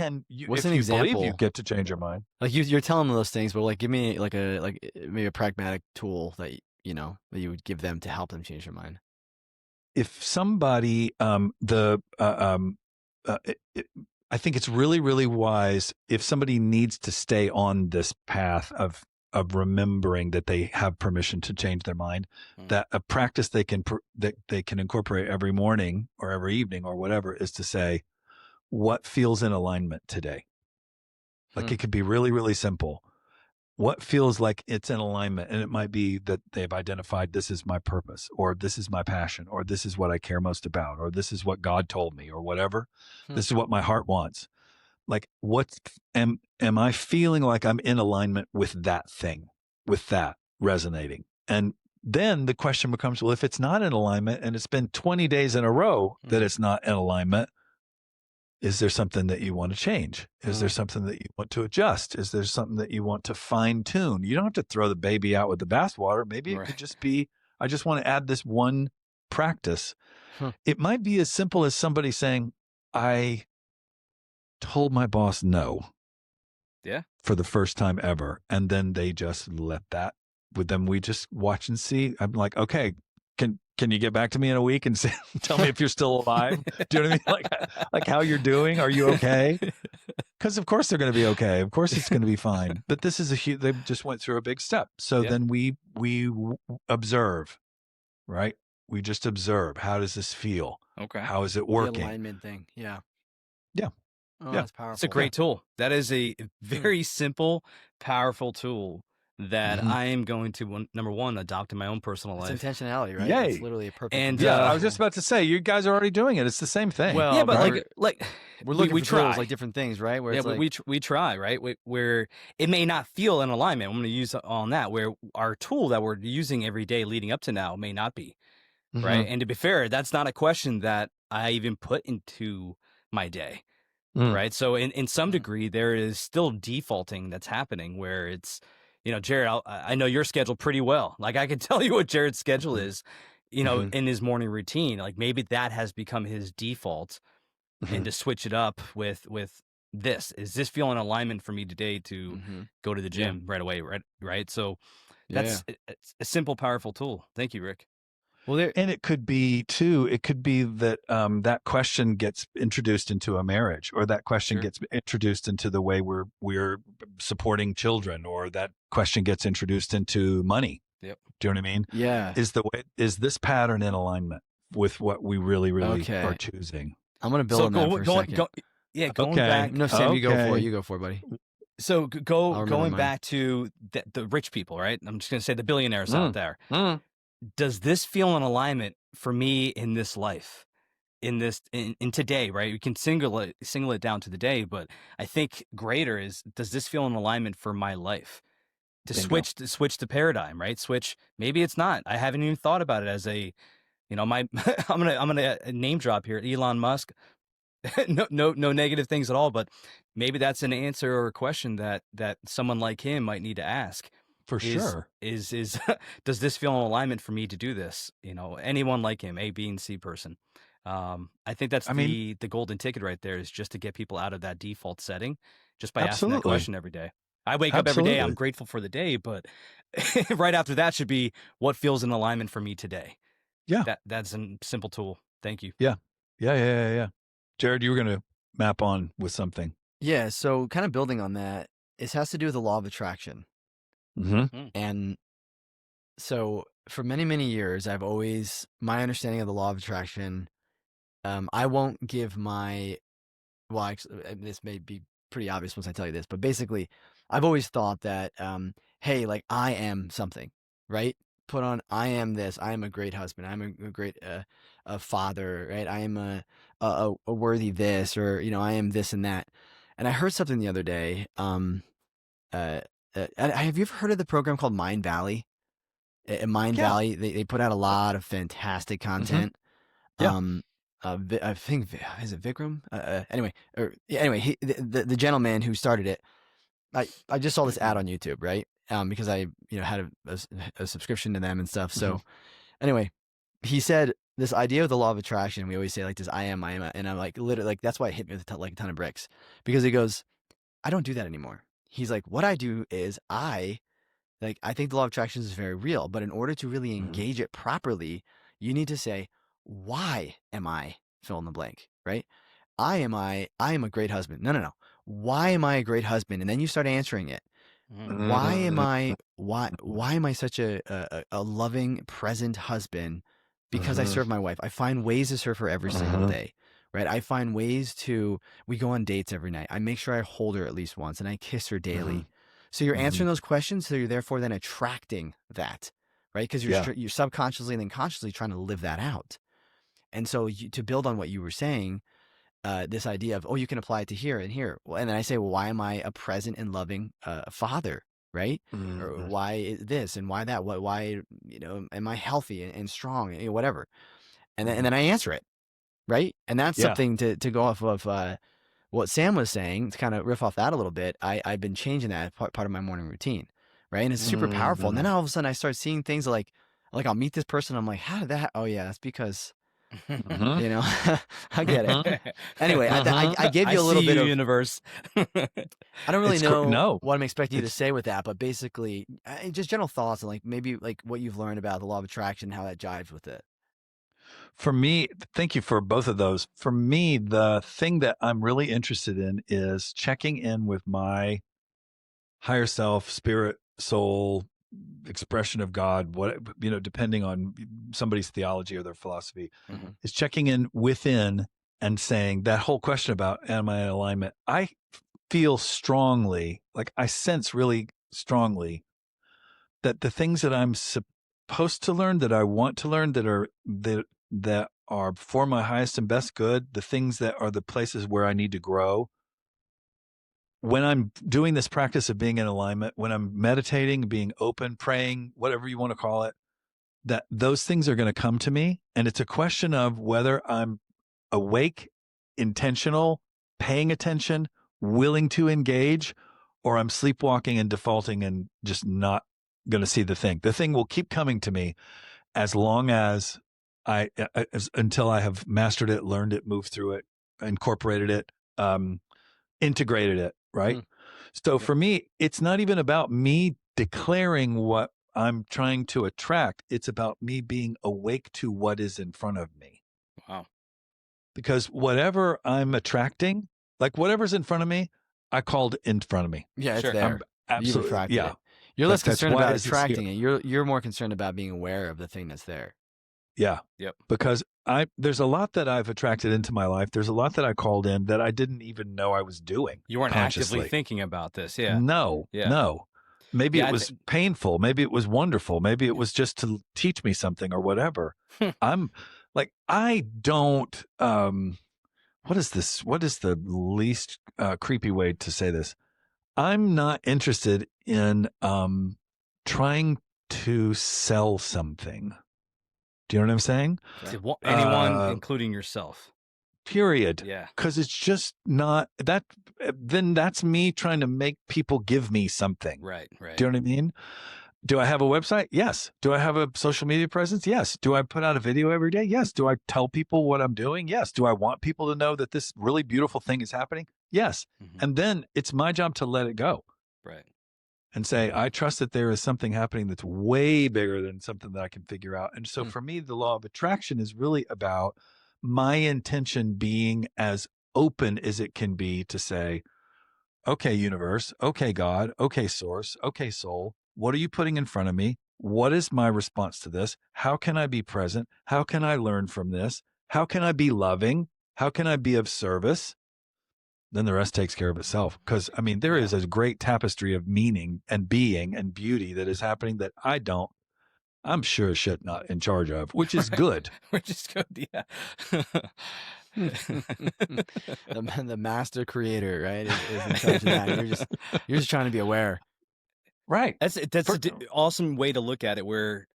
an you example? believe you get to change your mind. Like you're telling them those things, but like, give me maybe a pragmatic tool that that you would give them to help them change their mind. If somebody, I think it's really, really wise if somebody needs to stay on this path of remembering that they have permission to change their mind, that a practice that they can incorporate every morning or every evening or whatever is to say, what feels in alignment today? Like, it could be really, really simple. What feels like it's in alignment? And it might be that they've identified, this is my purpose, or this is my passion, or this is what I care most about, or this is what God told me, or whatever. This is what my heart wants. Like, am I feeling like I'm in alignment with that thing, with that resonating? And then the question becomes, well, if it's not in alignment and it's been 20 days in a row that it's not in alignment, is there something that you want to change? Is there something that you want to adjust? Is there something that you want to fine tune? You don't have to throw the baby out with the bathwater. Maybe it could just be, I just want to add this one practice. It might be as simple as somebody saying, I told my boss no. Yeah. For the first time ever. And then they just let that with them. We just watch and see. I'm like, okay, can you get back to me in a week and tell me if you're still alive? Do you know what I mean? Like how you're doing? Are you okay? Because of course they're going to be okay. Of course it's going to be fine. But this is they just went through a big step. So then we observe, right? We just observe. How does this feel? Okay. How is it working? The alignment thing. Yeah. Yeah. Oh, that's powerful. It's a great tool. That is a very simple, powerful tool that I am going to, number one, adopt in my own personal life. It's intentionality, right? Yay. It's literally a perfect. And I was just about to say, you guys are already doing it. It's the same thing. Well, yeah, but right? We're looking we for try tools, like different things, right? Where it's we try, right? Where it may not feel in alignment. I'm going to use on that, where our tool that we're using every day leading up to now may not be, right? And to be fair, that's not a question that I even put into my day. Right. So in some degree, there is still defaulting that's happening where it's, Jared, I know your schedule pretty well. Like, I can tell you what Jared's schedule is, in his morning routine. Like, maybe that has become his default, and to switch it up with this. Is this feel in alignment for me today to go to the gym right away? Right. So that's it's a simple, powerful tool. Thank you, Rick. Well, there, And it could be too, it could be that that question gets introduced into a marriage, or that question Sure. gets introduced into the way we're supporting children, or that question gets introduced into money. Yep. Do you know what I mean? Yeah. Is this pattern in alignment with what we really, really Okay. are choosing? I'm gonna build So on that for a second. going back. No, Sam, you go for it. Okay. You go for it, buddy. So I'll remember going mine. back to the rich people, right? I'm just going to say the billionaires out there. Mm. Does this feel in alignment for me in this life, in today, right? We can single it down to the day, but I think greater is, does this feel in alignment for my life? Bingo. Switch the paradigm, right? Switch. Maybe it's not. I haven't even thought about it as a, my. I'm gonna name drop here. Elon Musk. No negative things at all, but maybe that's an answer or a question that someone like him might need to ask. For sure. Is does this feel in alignment for me to do this? Anyone like him, A, B, and C person. I think that's the golden ticket right there, is just to get people out of that default setting just by asking that question every day. I wake up every day, I'm grateful for the day, but right after that should be, what feels in alignment for me today? Yeah. That's a simple tool. Thank you. Yeah. Jared, you were going to map on with something. Yeah. So kind of building on that, it has to do with the law of attraction. Mm-hmm. And so for many, many years, my understanding of the law of attraction, I won't give this may be pretty obvious once I tell you this, but basically I've always thought that, hey, like I am something, right? Put on, I am this, I am a great husband, I'm a great a father, right? I am a worthy this, or, I am this and that. And I heard something the other day, have you ever heard of the program called Mind Valley? At Mind Valley, they put out a lot of fantastic content. Yeah. I think, is it Vikram? Anyway, the gentleman who started it, I just saw this ad on YouTube, right? Because I had a subscription to them and stuff. So anyway, he said this idea of the law of attraction. We always say like this, I am, and I'm like, literally, like, that's why it hit me with like a ton of bricks, because he goes, I don't do that anymore. He's like, what I do is I think the law of attraction is very real, but in order to really engage it properly, you need to say, why am I fill in the blank, right? I am a great husband. No. Why am I a great husband? And then you start answering it. Why am I such a loving, present husband? Because I serve my wife. I find ways to serve her every single day, right? I find ways we go on dates every night. I make sure I hold her at least once, and I kiss her daily. So you're answering those questions, so you're therefore then attracting that, right? Because you're subconsciously and then consciously trying to live that out. And so to build on what you were saying, this idea of, you can apply it to here and here. Well, and then I say, well, why am I a present and loving father, right? Or why this and why that? Why am I healthy and strong, whatever? And then I answer it, right? And that's something to go off of what Sam was saying, to kind of riff off that a little bit. I've been changing that part of my morning routine, right? And it's super powerful. And then all of a sudden I start seeing things like I'll meet this person. I'm like, how did that? Oh yeah, that's because, I get it. Anyway, I gave you a little bit of universe. I don't really know what I'm expecting you to say with that, but basically just general thoughts on maybe what you've learned about the law of attraction, how that jives with it. For me, thank you for both of those. For me, the thing that I'm really interested in is checking in with my higher self, spirit, soul, expression of God, depending on somebody's theology or their philosophy, is checking in within and saying that whole question about, am I in alignment? I feel strongly, I sense really strongly that the things that I'm supposed to learn, that I want to learn, that are for my highest and best good, the things that are the places where I need to grow. When I'm doing this practice of being in alignment, when I'm meditating, being open, praying, whatever you want to call it, that those things are going to come to me. And it's a question of whether I'm awake, intentional, paying attention, willing to engage, or I'm sleepwalking and defaulting and just not going to see the thing. The thing will keep coming to me as long as until I have mastered it, learned it, moved through it, incorporated it, integrated it, right? So for me, it's not even about me declaring what I'm trying to attract. It's about me being awake to what is in front of me. Wow. Because whatever I'm attracting, like whatever's in front of me, I called in front of me. Yeah, it's Sure. there. I'm You've absolutely, attracted yeah. it. You're less That's concerned why about this is here. attracting it. You're more concerned about being aware of the thing that's there. Yeah. Yep. Because there's a lot that I've attracted into my life. There's a lot that I called in that I didn't even know I was doing. You weren't consciously. actively thinking about this. Yeah. No. Yeah. No. Maybe Yeah, it was painful. Maybe it was wonderful. Maybe it was just to teach me something or whatever. I'm like, I don't, what is this? What is the least creepy way to say this? I'm not interested in trying to sell something. Do you know what I'm saying? To anyone, including yourself. Period. Yeah. Because it's just not that. Then that's me trying to make people give me something. Right. Right. Do you know what I mean? Do I have a website? Yes. Do I have a social media presence? Yes. Do I put out a video every day? Yes. Do I tell people what I'm doing? Yes. Do I want people to know that this really beautiful thing is happening? Yes. Mhm. And then it's my job to let it go Right. and say, I trust that there is something happening that's way bigger than something that I can figure out. And so for me, the law of attraction is really about my intention being as open as it can be to say, okay, universe, okay, God, okay, source, okay, soul, what are you putting in front of me? What is my response to this? How can I be present? How can I learn from this? How can I be loving? How can I be of service? Then the rest takes care of itself. Because, I mean, there is a great tapestry of meaning and being and beauty that is happening that I'm sure as shit not in charge of, which is good. Which is good. Yeah. The master creator, right, is in charge of that. You're just trying to be aware. Right. That's an awesome way to look at it. Where,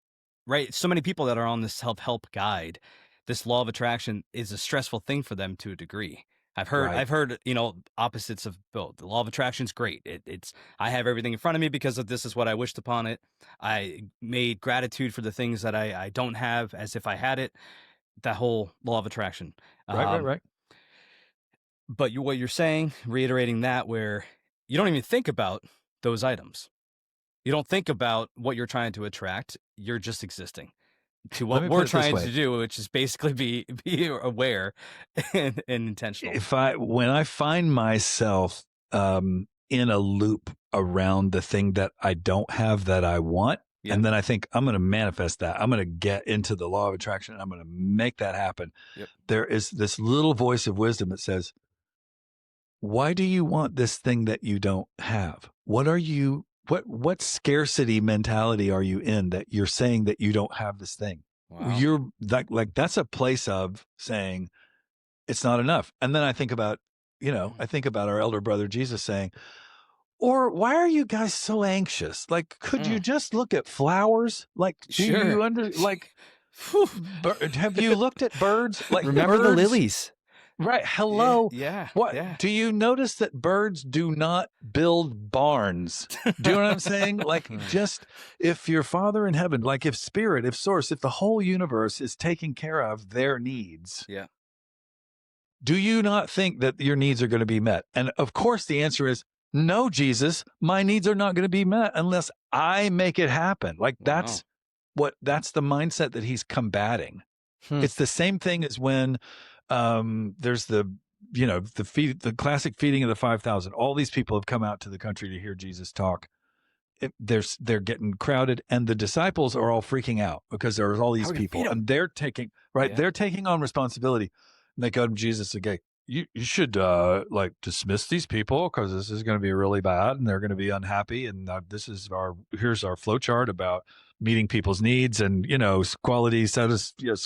right, so many people that are on this self-help guide, this law of attraction is a stressful thing for them to a degree. I've heard, opposites of both. The law of attraction is great. It's I have everything in front of me because of this is what I wished upon it. I made gratitude for the things that I don't have as if I had it. That whole law of attraction. Right. But what you're saying, reiterating that, where you don't even think about those items. You don't think about what you're trying to attract. You're just existing to what we're trying to do, which is basically be aware and intentional. When I find myself in a loop around the thing that I don't have that I want, and then I think I'm going to manifest that. I'm going to get into the law of attraction. I'm going to make that happen. Yep. There is this little voice of wisdom that says, why do you want this thing that you don't have? What scarcity mentality are you in that you're saying that you don't have this thing? Wow. You're like that's a place of saying it's not enough. And then I think about, our elder brother Jesus saying, or why are you guys so anxious? Like, could you just look at flowers? Like, do you have you looked at birds? Like, remember birds? the lilies. Right. Hello. Yeah. What Yeah. do you notice that birds do not build barns? Do you know what I'm saying? Like, just if your Father in heaven, like if spirit, if source, if the whole universe is taking care of their needs. Yeah. Do you not think that your needs are going to be met? And of course, the answer is no, Jesus, my needs are not going to be met unless I make it happen. Like that's the mindset that he's combating. It's the same thing as when there's the classic feeding of the 5,000. All these people have come out to the country to hear Jesus talk. They're getting crowded, and the disciples are all freaking out because there's all these people, and they're taking on responsibility. And they go to Jesus and go, you should dismiss these people because this is going to be really bad, and they're going to be unhappy. And here's our flow chart about meeting people's needs and quality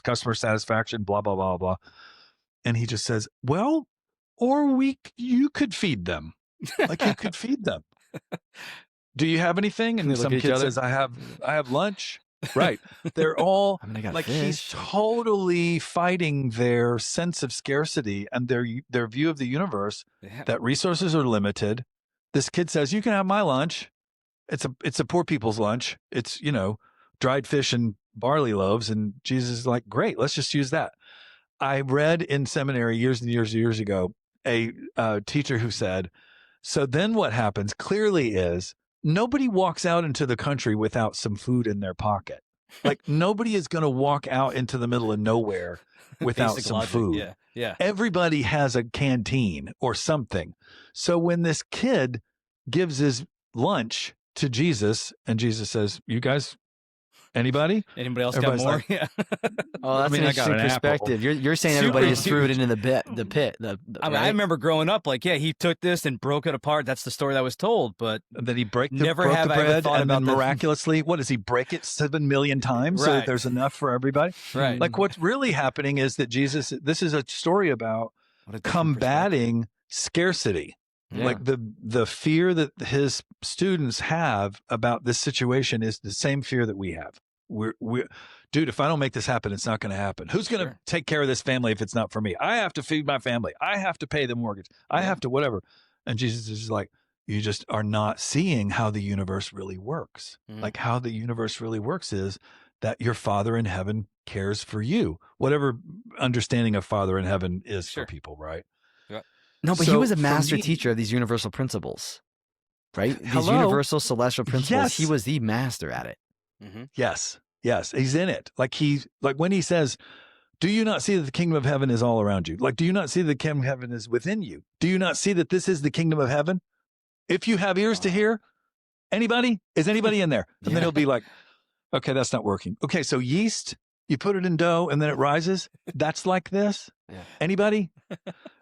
customer satisfaction, blah blah blah blah. And he just says, well, you could feed them. Like you could feed them. Do you have anything? And some kid says, I have lunch. Right. They're all like fish. He's totally fighting their sense of scarcity and their view of the universe, that resources are limited. This kid says, you can have my lunch. It's a poor people's lunch. It's, dried fish and barley loaves. And Jesus is like, great, let's just use that. I read in seminary years and years ago, a teacher who said, so then what happens clearly is nobody walks out into the country without some food in their pocket. Like nobody is going to walk out into the middle of nowhere without Basic some logic. food. Yeah. Yeah. Everybody has a canteen or something. So when this kid gives his lunch to Jesus and Jesus says, "You guys, anybody?" Anybody else Everybody's got more? like, Yeah. Oh, that's I mean, an I got interesting an apple. perspective. You're saying Super everybody just threw it huge. into the pit. I mean, Right? I remember growing up, like, yeah, he took this and broke it apart. That's the story that was told, but And then he broke the Never bread, have I ever thought and then about the- miraculously, what does he break it 7 million times so that Right. there's enough for everybody? right. Like what's really happening is that Jesus, this is a story about What a different perspective. combating scarcity. Yeah. Like the fear that his students have about this situation is the same fear that we have. We're dude, if I don't make this happen, it's not going to happen. Who's going to Sure. take care of this family if it's not for me? I have to feed my family. I have to pay the mortgage. I Yeah. have to whatever. And Jesus is like, you just are not seeing how the universe really works. Mhm. Like how the universe really works is that your Father in heaven cares for you. Whatever understanding of Father in heaven is Sure. for people, right? No, but he So was a for master me- teacher of these universal principles, right? These Hello? universal celestial principles. Yes. He was the master at it. Mm-hmm. Yes. Yes. He's in it. Like when he says, do you not see that the kingdom of heaven is all around you? Like, do you not see that the kingdom of heaven is within you? Do you not see that this is the kingdom of heaven? If you have ears to hear, anybody? Is anybody in there? And then he'll be like, okay, that's not working. Okay. So yeast, you put it in dough and then it rises. That's like this. Yeah. Anybody?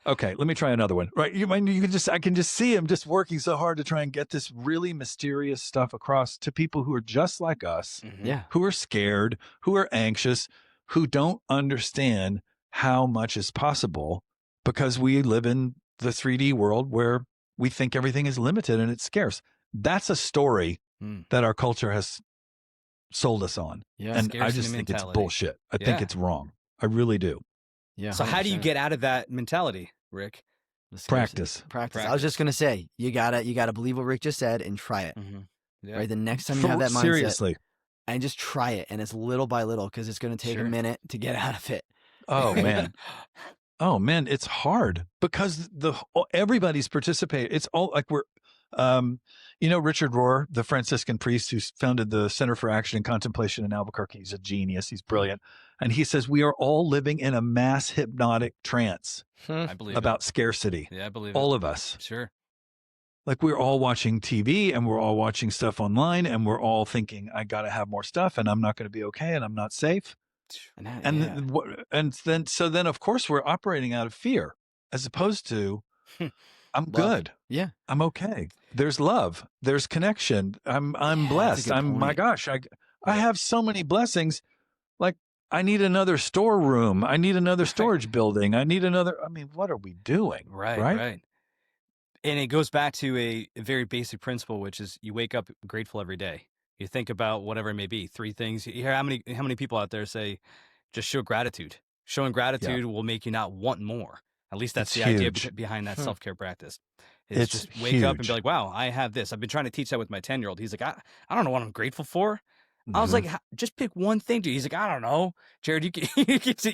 Okay, let me try another one. Right. I can just see him just working so hard to try and get this really mysterious stuff across to people who are just like us, Mm-hmm. Yeah. who are scared, who are anxious, who don't understand how much is possible because we live in the 3D world where we think everything is limited and it's scarce. That's a story Mm. that our culture has sold us on. Yeah. And I Scarcity just think it's mentality. bullshit. I think Yeah. it's wrong. I really do. Yeah. So how do you 100%. get out of that mentality, Rick? The scarcity. Practice. Practice. I was just gonna say, you gotta believe what Rick just said and try it. Mm-hmm. Yeah. Right. The next time you have that mindset, Seriously. and just try it, and it's little by little because it's gonna take Sure. a minute to get out of it. Oh man. Oh man, it's hard because everybody's participating. It's all like Richard Rohr, the Franciscan priest who founded the Center for Action and Contemplation in Albuquerque. He's a genius. He's brilliant. And he says, we are all living in a mass hypnotic trance I believe about scarcity. it. Yeah, I believe All it. of us. Sure. Like we're all watching TV and we're all watching stuff online and we're all thinking, I got to have more stuff and I'm not going to be okay and I'm not safe. And, that, And yeah. then of course we're operating out of fear as opposed to I'm Love. good. Yeah. I'm okay. There's love. There's connection. I'm Yeah, that's a blessed. good My point. gosh, I have so many blessings. Like I need another storeroom. I need another storage building. I need another. I mean, what are we doing? Right. And it goes back to a very basic principle, which is you wake up grateful every day. You think about whatever it may be, 3 things. You hear how many people out there say, just show gratitude. Showing gratitude will make you not want more. At least that's It's the idea huge. behind that self-care practice. It's just wake up and be huge. like, wow, I have this. I've been trying to teach that with my 10-year-old. He's like, I don't know what I'm grateful for. I was Mhm. like, just pick one thing, dude. He's like, I don't know. Jared, you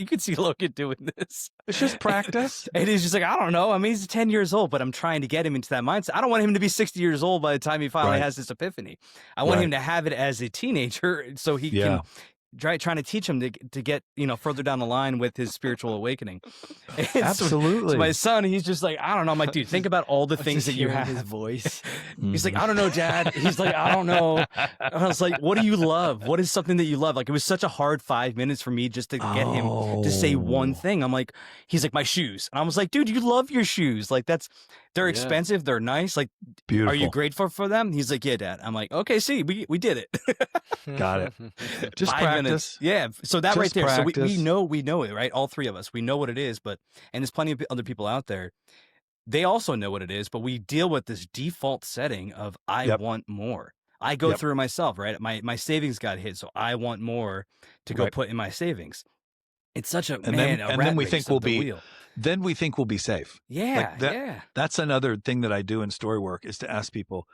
can see Logan doing this. It's just practice. And he's just like, I don't know. I mean, he's 10 years old, but I'm trying to get him into that mindset. I don't want him to be 60 years old by the time he finally Right. has this epiphany. I want Right. him to have it as a teenager so he can trying to teach him to get, further down the line with his spiritual awakening. And so- Absolutely. So my son, he's just like, I don't know. I'm like, dude, think about all the I'm things just that you hearing have. his voice. He's like, I don't know, Dad. He's like, I don't know. I was like, what do you love? What is something that you love? Like, it was such a hard 5 minutes for me just to get him to say one thing. I'm like, he's like, my shoes. And I was like, dude, you love your shoes. Like, they're Yeah. expensive. They're nice. Like, Beautiful. are you grateful for them? He's like, yeah, Dad. I'm like, okay, see, we did it. Got it. Just 5 practice. minutes. Yeah. So that right Just there. So we practice. know it, right? All 3 of us, we know what it is, and there's plenty of other people out there. They also know what it is, but we deal with this default setting of I Yep. want more. I go Yep. through myself, right? My savings got hit, so I want more to go Right. put in my savings. It's such a And man, then- a and rat then we race think of we'll the be- wheel. Then we think we'll be safe. Yeah, that- yeah. That's another thing that I do in story work is to ask people,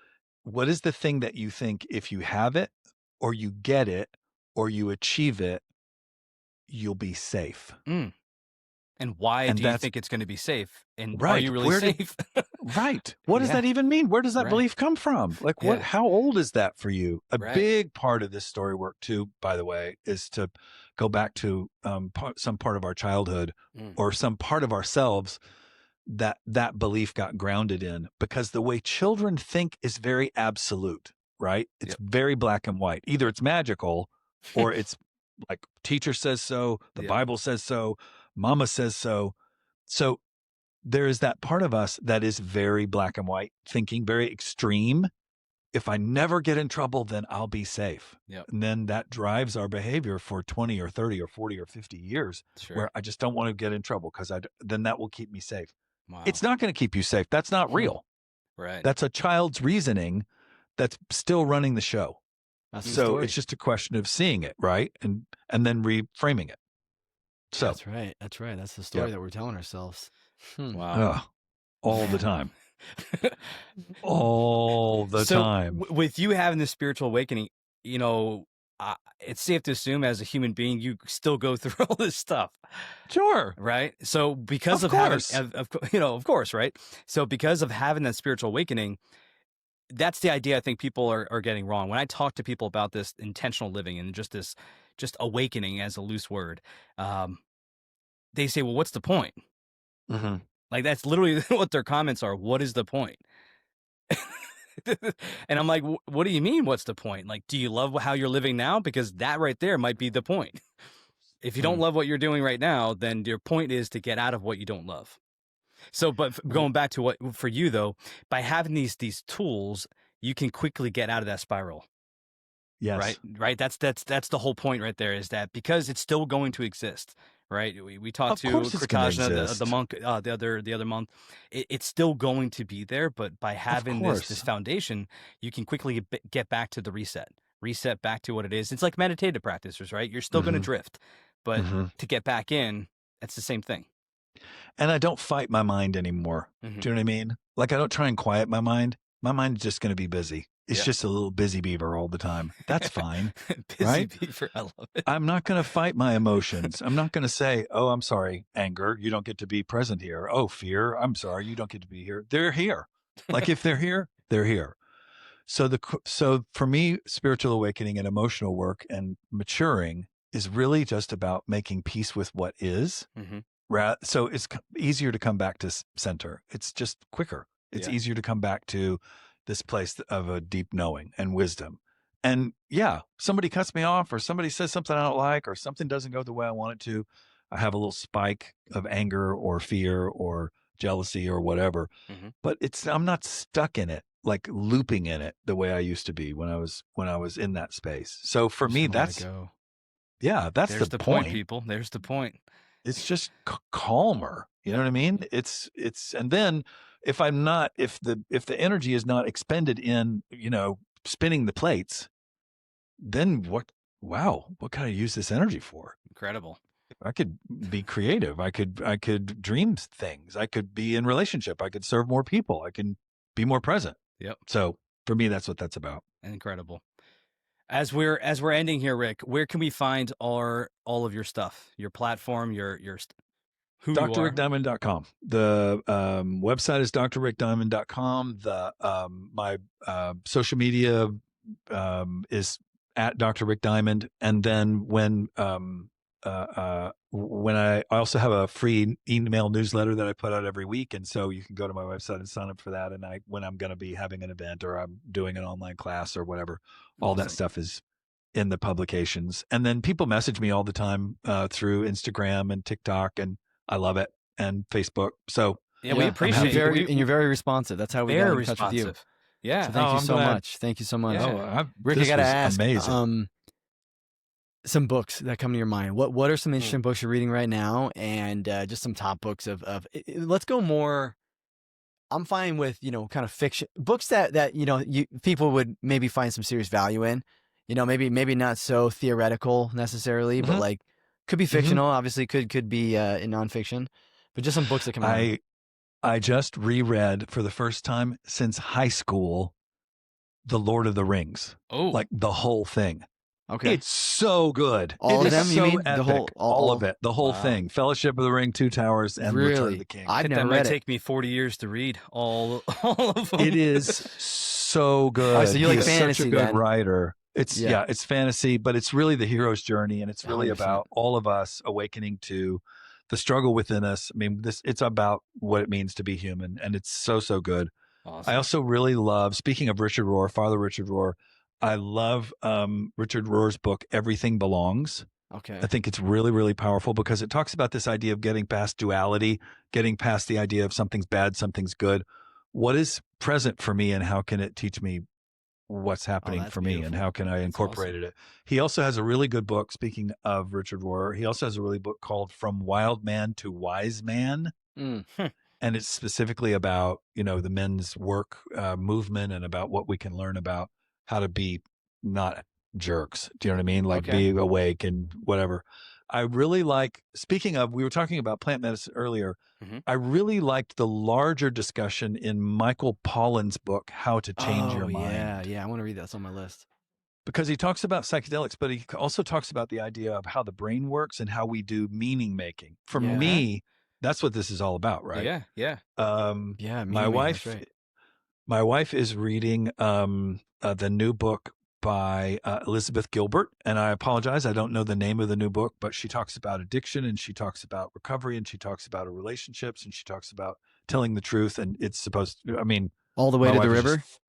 what is the thing that you think if you have it or you get it or you achieve it, you'll be safe? Mm. And why And do you that's think it's going to be safe? And are right. you really Where did safe? right? What does Yeah. that even mean? Where does that Right. belief come from? Like, what? Yeah. How old is that for you? A Right. big part of this story work too, by the way, is to go back to some part of our childhood or some part of ourselves that belief got grounded in, because the way children think is very absolute, right? It's Yep. very black and white. Either it's magical or it's like teacher says so, the Yep. Bible says so, mama says so. So there is that part of us that is very black and white thinking, very extreme. If I never get in trouble, then I'll be safe. Yep. And then that drives our behavior for 20 or 30 or 40 or 50 years, Sure. where I just don't want to get in trouble because then that will keep me safe. Wow. It's not going to keep you safe. That's not real. Right. That's a child's reasoning that's still running the show. That's the So story. it's just a question of seeing it, right? And then reframing it. So That's right. That's right. That's the story that we're telling ourselves. Wow. all the time. All the time. With you having this spiritual awakening, you know, it's safe to assume as a human being, you still go through all this stuff. Sure. Right. So because Of of course. having, of course, right. So because of having that spiritual awakening, that's the idea I think people are getting wrong. When I talk to people about this intentional living and just awakening as a loose word, they say, well, what's the point? Mm-hmm. Like, that's literally what their comments are. What is the point? And I'm like, what do you mean? What's the point? Like, do you love how you're living now? Because that right there might be the point. If you don't love what you're doing right now, then your point is to get out of what you don't love. So, but going back to what for you though, by having these tools, you can quickly get out of that spiral. Yes. Right. That's the whole point right there, is that because it's still going to exist. Right. We talked to Krikajna, the monk, the other month. It's still going to be there, but by having this foundation, you can quickly get back to the reset back to what it is. It's like meditative practices, right? You're still going to drift, but to get back in, that's the same thing. And I don't fight my mind anymore. Do you know what I mean? Like, I don't try and quiet my mind. My mind's just going to be busy. It's just a little busy beaver all the time. That's fine. Busy beaver. I love it. I'm not going to fight my emotions. I'm not going to say, oh, I'm sorry, anger, you don't get to be present here. Oh, fear, I'm sorry, you don't get to be here. They're here. Like, if they're here, they're here. So for me, spiritual awakening and emotional work and maturing is really just about making peace with what is. So it's easier to come back to center. It's just quicker. It's easier to come back to this place of a deep knowing and wisdom. And somebody cuts me off, or somebody says something I don't like, or something doesn't go the way I want it to. I have a little spike of anger or fear or jealousy or whatever, but I'm not stuck in it, like looping in it the way I used to be when I was in that space. So for me, that's the point, people. There's the point. It's just calmer. You know what I mean? It's, and then if the energy is not expended in, spinning the plates, then what can I use this energy for? Incredible. I could be creative. I could dream things. I could be in relationship. I could serve more people. I can be more present. Yep. So for me, that's what that's about. Incredible. As we're ending here, Rick, where can we find all of your stuff, your platform, your who drrickdiamond.com. The website is drrickdiamond.com. The my social media is at Dr. Rick Diamond. And then when I also have a free email newsletter that I put out every week, and so you can go to my website and sign up for that. And when I'm going to be having an event or I'm doing an online class or whatever, all that stuff is in the publications. And then people message me all the time through Instagram and TikTok, and I love it, and Facebook. So we appreciate it. And you're very responsive. That's how we got in touch with you. Yeah. So thank you so much. Thank you so much. Yeah. Rick, I got to ask, amazing. Some books that come to your mind. What are some interesting books you're reading right now? And just some top books of let's go more. I'm fine with, kind of fiction books that people would maybe find some serious value in, maybe not so theoretical necessarily, but like could be fictional, obviously could be in nonfiction, but just some books that come out. I just reread for the first time since high school, The Lord of the Rings. Oh, like the whole thing. Okay. It's so good. All It of is them, you so mean? The epic. whole- all of it. The whole Wow. thing. Fellowship of the Ring, Two Towers, and Return of Really? the King. I've That never might read it. take me 40 years to read all of them. It is so good. Oh, so you He like is fantasy such a good then? writer. It's Yeah. it's fantasy, but it's really the hero's journey, and it's really 100%. about all of us awakening to the struggle within us. I mean, it's about what it means to be human, and it's so good. Awesome. I also really love, speaking of Richard Rohr, Father Richard Rohr, I love Richard Rohr's book, Everything Belongs. Okay. I think it's really powerful because it talks about this idea of getting past duality, getting past the idea of something's bad, something's good. What is present for me, and how can it teach me what's happening that's for me, and beautiful. how can I That's incorporate it? He also has a really good book, speaking of Richard Rohr, he also has a really book called From Wild Man to Wise Man. Mm. And it's specifically about, the men's work movement, and about what we can learn about how to be not jerks. Do you know what I mean? Like Okay. be awake and whatever. I really like, speaking of, we were talking about plant medicine earlier. Mhm. I really liked the larger discussion in Michael Pollan's book, How to Change Your Mind. Yeah. I want to read that. That's on my list. Because he talks about psychedelics, but he also talks about the idea of how the brain works and how we do meaning making. For Yeah. me, that's what this is all about, right? Yeah. Yeah. My wife, That's right. my wife is reading the new book by Elizabeth Gilbert, and I apologize, I don't know the name of the new book, but she talks about addiction, and she talks about recovery, and she talks about relationships, and she talks about telling the truth, and it's supposed to, All the way my to the wife is river. just-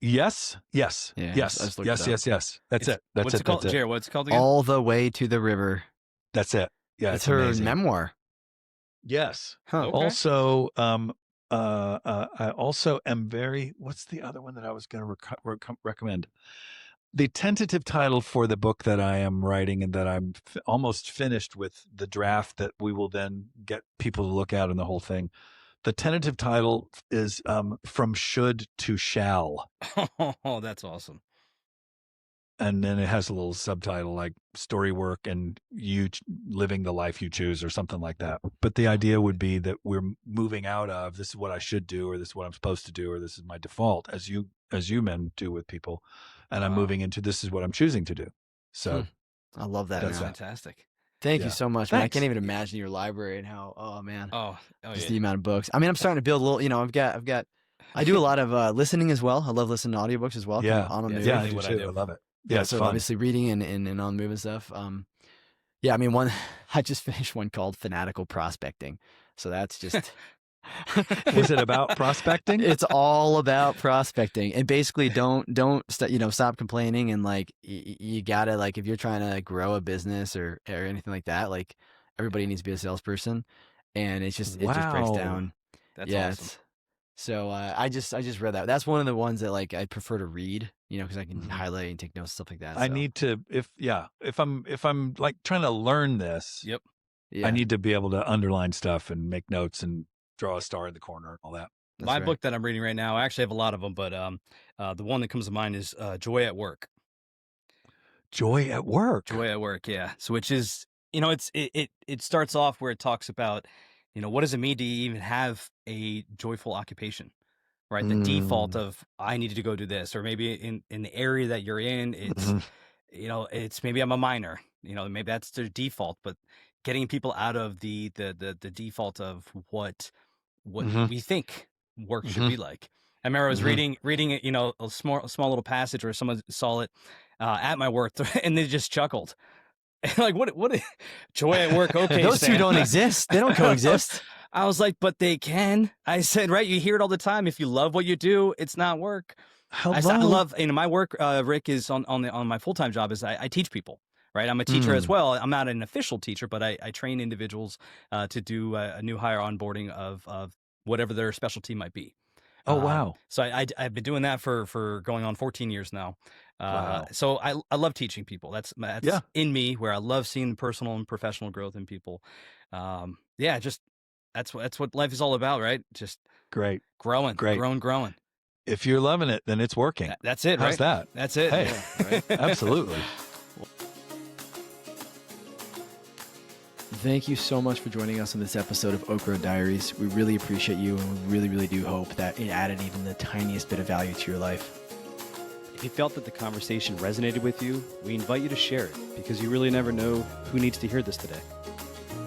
Yes. Yeah, I just looked it up. Yes. That's it. That's What's it. it called, That's it. Jared? What's it called again? All the way to the river. That's it. Yeah, It's her amazing. memoir. Yes. Huh. Okay. Also, I also am very. What's the other one that I was going to recommend? The tentative title for the book that I am writing, and that I'm almost finished with the draft that we will then get people to look at, and the whole thing. The tentative title is From Should to Shall. Oh, that's awesome. And then it has a little subtitle like Story Work and You Living the Life You Choose, or something like that. But the idea would be that we're moving out of, this is what I should do, or this is what I'm supposed to do, or this is my default, as you men do with people. And I'm Wow. moving into, this is what I'm choosing to do. So I love that. That's Man. Fantastic. Thank Yeah. you so much, man. I Thanks. can't even imagine your library and how. Oh man, Oh just yeah. the amount of books. I mean, I'm starting to build a little. I've got. I do a lot of listening as well. I love listening to audiobooks as well. yeah, On the move. yeah, I exactly do what I too. do. I love it. Yeah, it's so fun. obviously reading and on the move and stuff. Yeah, I mean, I just finished one called Fanatical Prospecting. So that's just. Was it about prospecting? It's all about prospecting, and basically don't stop complaining, and like you gotta, like, if you're trying to grow a business or anything like that, like everybody needs to be a salesperson, and it just breaks Wow. down. That's Yeah, awesome. so I just read that. That's one of the ones that like I prefer to read, because I can Mhm. highlight and take notes, stuff like that. I so, need to, if I'm like trying to learn this, Yep. yeah, I need to be able to underline stuff and make notes and draw a star in the corner and all that. that's My right. book that I'm reading right now, I actually have a lot of them, but the one that comes to mind is Joy at Work. Joy at work. Joy at Work, yeah. So which is, it starts off where it talks about, what does it mean to even have a joyful occupation, right? The default of I need to go do this, or maybe in the area that you're in, it's Mhm. it's maybe I'm a minor, maybe that's their default, but getting people out of the default of what Mhm. we think work should Mhm. be like. I remember I was Mhm. reading it, a small little passage where someone saw it at my work, and they just chuckled. Like, what Joy at Work? Okay, Those two Sam. don't exist. They don't coexist. I was like, but they can. I said, right? You hear it all the time. If you love what you do, it's not work. I Hello. love, my work, Rick, is on my full-time job is I teach people, right? I'm a teacher as well. I'm not an official teacher, but I train individuals to do a new hire onboarding of whatever their specialty might be. Oh, wow. So I've been doing that for going on 14 years now. Wow. So I love teaching people. That's Yeah. in me, where I love seeing personal and professional growth in people. Just that's what life is all about, right? Just Great. growing. If you're loving it, then it's working. That's it, How's right? that? That's it. Hey, Yeah, right. absolutely. Thank you so much for joining us on this episode of Oak Road Diaries. We really appreciate you, and we really, really do hope that it added even the tiniest bit of value to your life. If you felt that the conversation resonated with you, we invite you to share it because you really never know who needs to hear this today.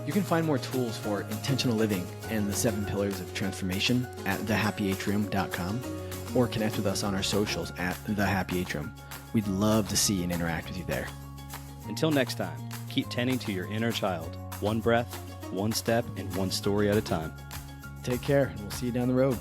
You can find more tools for intentional living and the 7 pillars of transformation at thehappyatrium.com or connect with us on our socials at thehappyatrium. We'd love to see and interact with you there. Until next time, keep tending to your inner child, one breath, one step, and one story at a time. Take care, and we'll see you down the road.